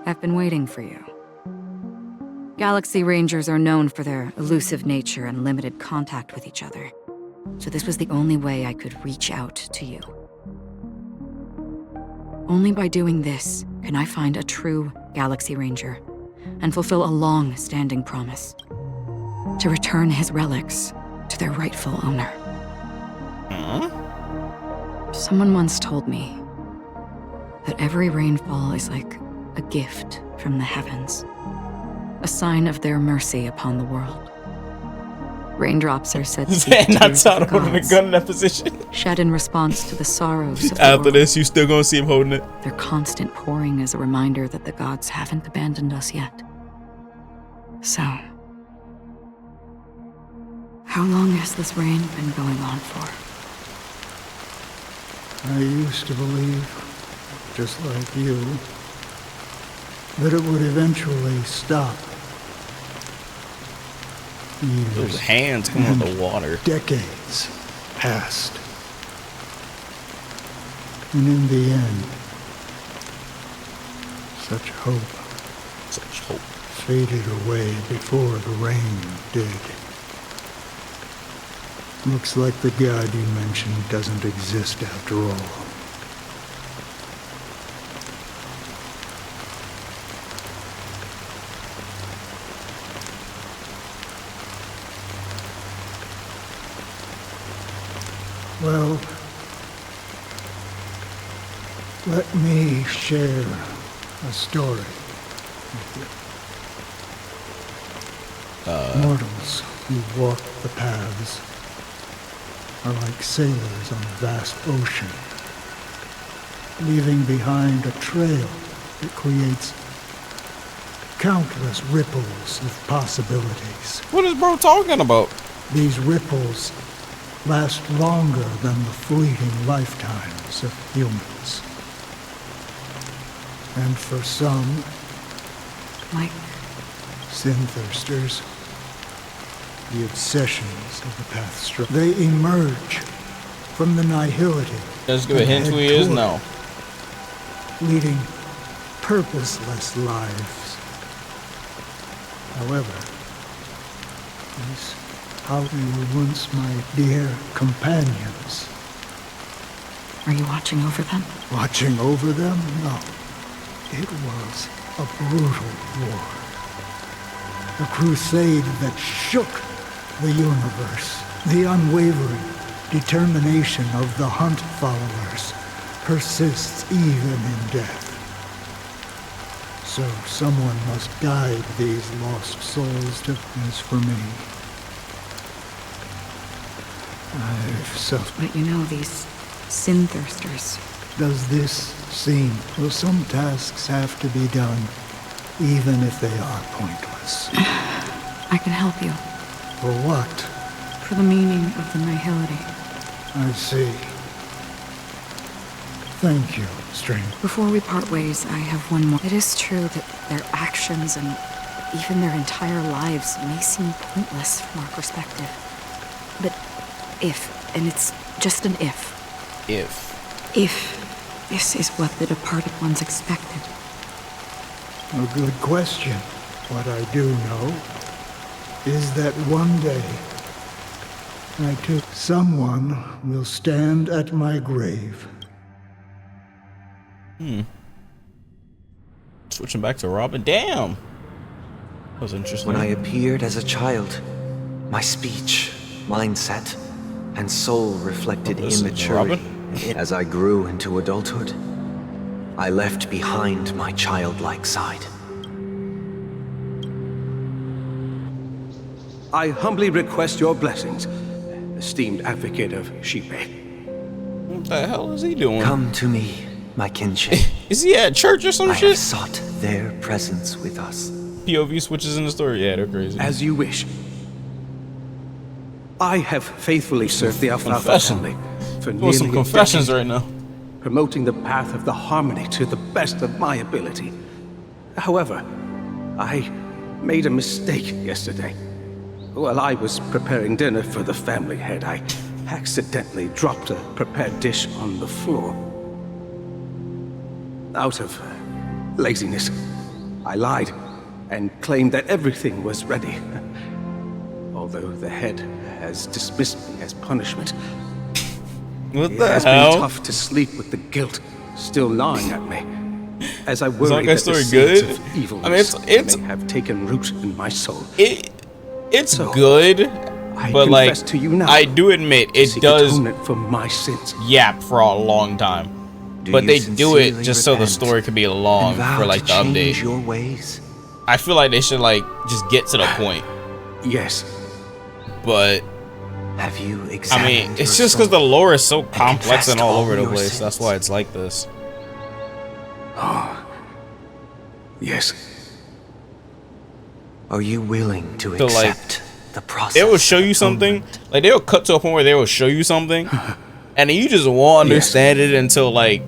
I've been waiting for you. Galaxy Rangers are known for their elusive nature and limited contact with each other. So this was the only way I could reach out to you. Only by doing this can I find a true Galaxy Ranger and fulfill a long-standing promise to return his relics to their rightful owner. Someone once told me that every rainfall is like a gift from the heavens, a sign of their mercy upon the world. Raindrops are said to be tears of holding a gods, gun in that position. shed in response to the sorrows of the After world. this, you still gonna see him holding it. Their constant pouring is a reminder that the gods haven't abandoned us yet. So, how long has this rain been going on for? I used to believe, just like you, that it would eventually stop. Years Those hands come out of the water. Decades passed. And in the end, such hope faded away before the rain did. Looks like the god you mentioned doesn't exist after all. Well, let me share a story with you. Mortals who walk the paths are like sailors on a vast ocean, leaving behind a trail that creates countless ripples of possibilities. What is bro talking about? These ripples last longer than the fleeting lifetimes of humans. And for some, like sin-thirsters, the obsessions of the path struck, they emerge from the nihility. Just give a hint who he is now. Leading purposeless lives. However, these how they were once my dear companions Are you watching over them? Watching over them? No. It was a brutal war. A crusade that shook the universe. The unwavering determination of the Hunt followers persists even in death. So someone must guide these lost souls to... As for me, But you know, these sin thirsters. Does this seem? Well, some tasks have to be done, even if they are pointless. I can help you. For what? For the meaning of the nihility. I see. Thank you, Strange. Before we part ways, I have one more. It is true that their actions and even their entire lives may seem pointless from our perspective. But if, and it's just an if. If this is what the departed ones expected. A good question. What I do know is that one day someone will stand at my grave. Switching back to Robin. Damn. That was interesting. When I appeared as a child, my speech, mindset, and soul reflected immaturity. As I grew into adulthood, I left behind my childlike side. I humbly request your blessings, esteemed advocate of Shipe. What the hell is he doing? Come to me, my kinship. Is he at church or some I shit? have sought their presence with us. POV switches in the story. Yeah, they're crazy. As you wish. I have faithfully served the Alfalfa family for nearly some a confessions decade, right now. promoting the path of the harmony to the best of my ability. However, I made a mistake yesterday. While I was preparing dinner for the family head, I accidentally dropped a prepared dish on the floor. Out of laziness, I lied and claimed that everything was ready. Although the head has dismissed me as punishment. What It the has hell? been tough to sleep with the guilt still gnawing at me, as I worry Honkai that the story seeds good? of evilness I mean, it's may have taken root in my soul. It's good, but like confess to you now, I do admit it seek does atonement for my sins. yap for a long time. But they do it just so the story could be long for like the update. Your ways. I feel like they should like just get to the point. Yes. But have you I mean, it's just because the lore is so complex and all over the place. That's why it's like this. Oh. Yes. Are you willing to So, like, accept the process? They will show you something, like they will cut to a point where they will show you something, and then you just won't understand it until like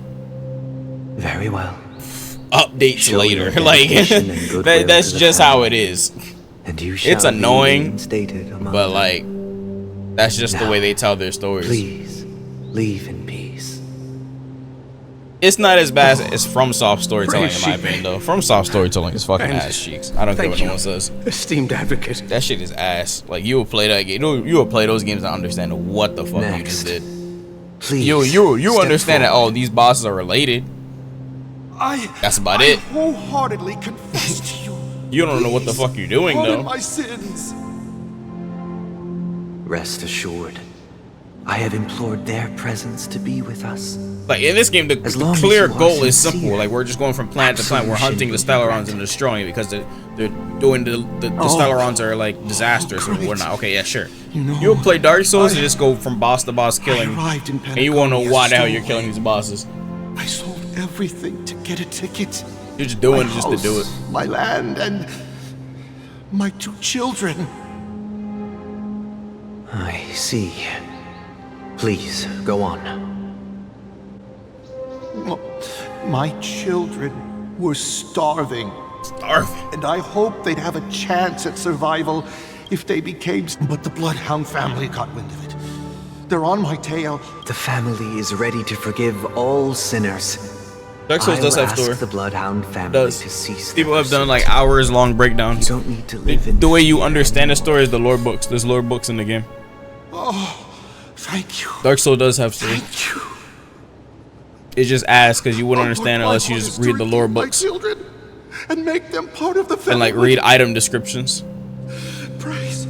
very well updates Show later. your Like dedication and goodwill that's to the just family. how it is. And you shall It's be annoying, reinstated among but them. like that's just the Now, way they tell their stories. Please leave in peace. It's not as bad as FromSoft storytelling, in my Praise opinion, though. FromSoft storytelling is fucking And ass cheeks. I don't care thank what no you, one says. esteemed advocate. That shit is ass. Like you will play that game. You will play those games and understand what the fuck you just did. Please. You step understand that forward. these bosses are related. That's about it. Wholeheartedly confess to you. You don't know what the fuck you're doing Pardon though. my sins. Rest assured, I have implored their presence to be with us. Like in this game, the long as clear you are goal is sincere, simple. Like we're just going from planet to planet. We're hunting the Stelarons and destroying it because they're doing the Stelarons are like disastrous or whatnot. Okay, yeah, sure. You'll play Dark Souls and just go from boss to boss killing, and you won't know why the hell you're killing these bosses. I sold everything to get a ticket. You're just doing it My just to do it. house, my land, and my 2 children. I see. Please, go on. My children were starving. And I hoped they'd have a chance at survival if they became... But the Bloodhound family got wind of it. They're on my tail. The family is ready to forgive all sinners. Dark Souls I does will have story. ask the Bloodhound family Does. to cease People their have done like hours long breakdowns. You don't need to live in the way you understand the story is the lore books. There's lore books in the game. Oh, thank you. Dark Souls does have story. Thank you. it's just ass because you wouldn't understand unless you just read the lore My books children, and make them part of the and family. like read item descriptions. Praise.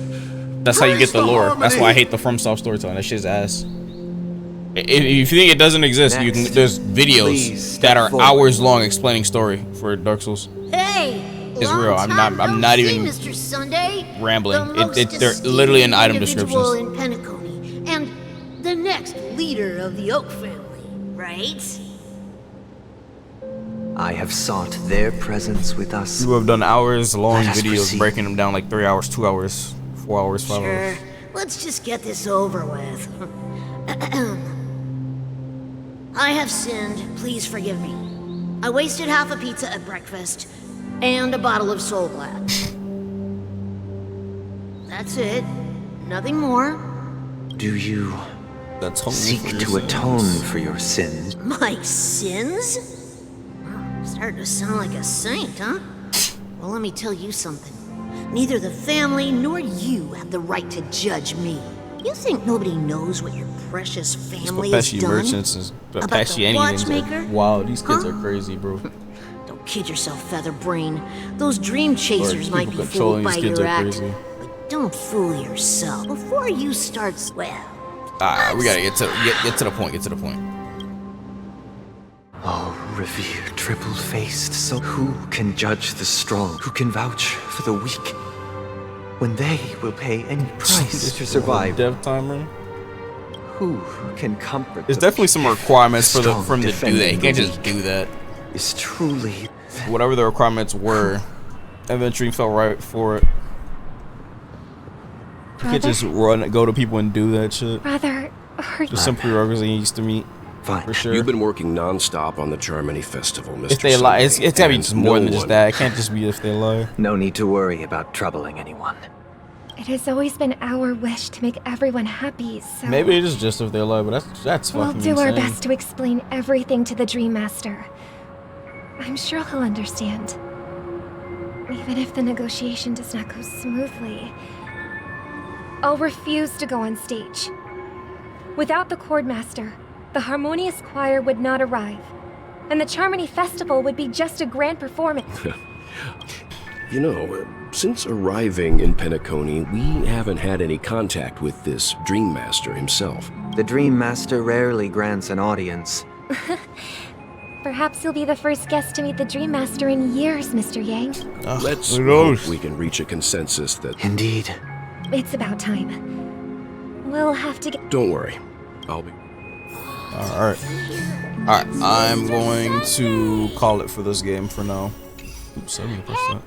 That's how you get the Praise the lore. That's why I harmony. hate the FromSoft storytelling. That shit's ass. If you think it doesn't exist, you can. There's videos that are hours long explaining story for Dark Souls. Hey, It's real. I'm not even Mr. Sunday. rambling. The most They're literally in item individual descriptions. in Penacony, and the next leader of the Oak family, right? I have sought their presence with us. You have done hours long Let us videos proceed. breaking them down like 3 hours, 2 hours, 4 hours, 5 hours. Sure. Let's just get this over with. I have sinned. Please forgive me. I wasted half a pizza at breakfast and a bottle of Soul Glad. That's it. Nothing more. Do you seek to atone for your sins? My sins? Starting to sound like a saint, huh? Well, let me tell you something. Neither the family nor you have the right to judge me. You think nobody knows what your precious family has Pesci done? merchants is About Pesci the watchmaker? Wow, these kids Huh? are crazy, bro. Don't kid yourself, Featherbrain. Those dream chasers might be controlling fooled by these kids your are act. crazy. But don't fool yourself. Before you start, well, Alright, we gotta get to the point. Get to the point. Oh, revered triple-faced, so who can judge the strong? Who can vouch for the weak? When they will pay any price to survive. Dev timer. Who can comfort? There's definitely some requirements for strong him to do that. He defending can't the just do that. Is truly whatever the requirements were, and then Dream felt right for it. You can't just go to people and do that shit. Brother, There's some prerequisites he used to meet. For sure. You've been working non-stop on the Germany Festival, Mr. If they lie, Sunday, it's gotta be and just more than no just one- that. It can't just be if they lie. No need to worry about troubling anyone. It has always been our wish to make everyone happy, so Maybe it is just if they lie, but that's we'll fucking do insane. our best to explain everything to the Dream Master. I'm sure he'll understand. Even if the negotiation does not go smoothly, I'll refuse to go on stage. Without the Chord Master, the Harmonious Choir would not arrive, and the Charmony Festival would be just a grand performance. You know, since arriving in Penacony, we haven't had any contact with this Dream Master himself. The Dream Master rarely grants an audience. Perhaps you'll be the first guest to meet the Dream Master in years, Mr. Yang. Let's hope we can reach a consensus that... Indeed. It's about time. We'll have to get... Don't worry. I'll be... Alright. Alright, I'm going to call it for this game for now. Oops, 70%.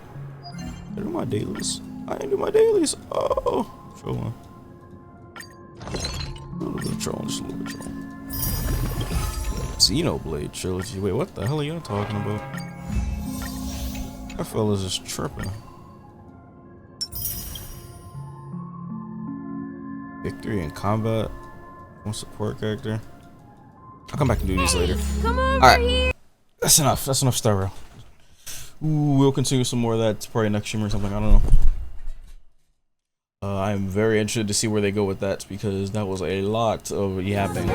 I do my dailies. I didn't do my dailies. Oh, trolling. A little bit of trolling, just a little bit of trolling. Xenoblade trilogy. Wait, what the hell are y'all talking about? That fella's just tripping. Victory in combat. One support character. I'll come back and do these later. Alright. That's enough. That's enough Starail. Ooh, we'll continue some more of that probably next stream or something. I don't know. I'm very interested to see where they go with that because that was a lot of yapping.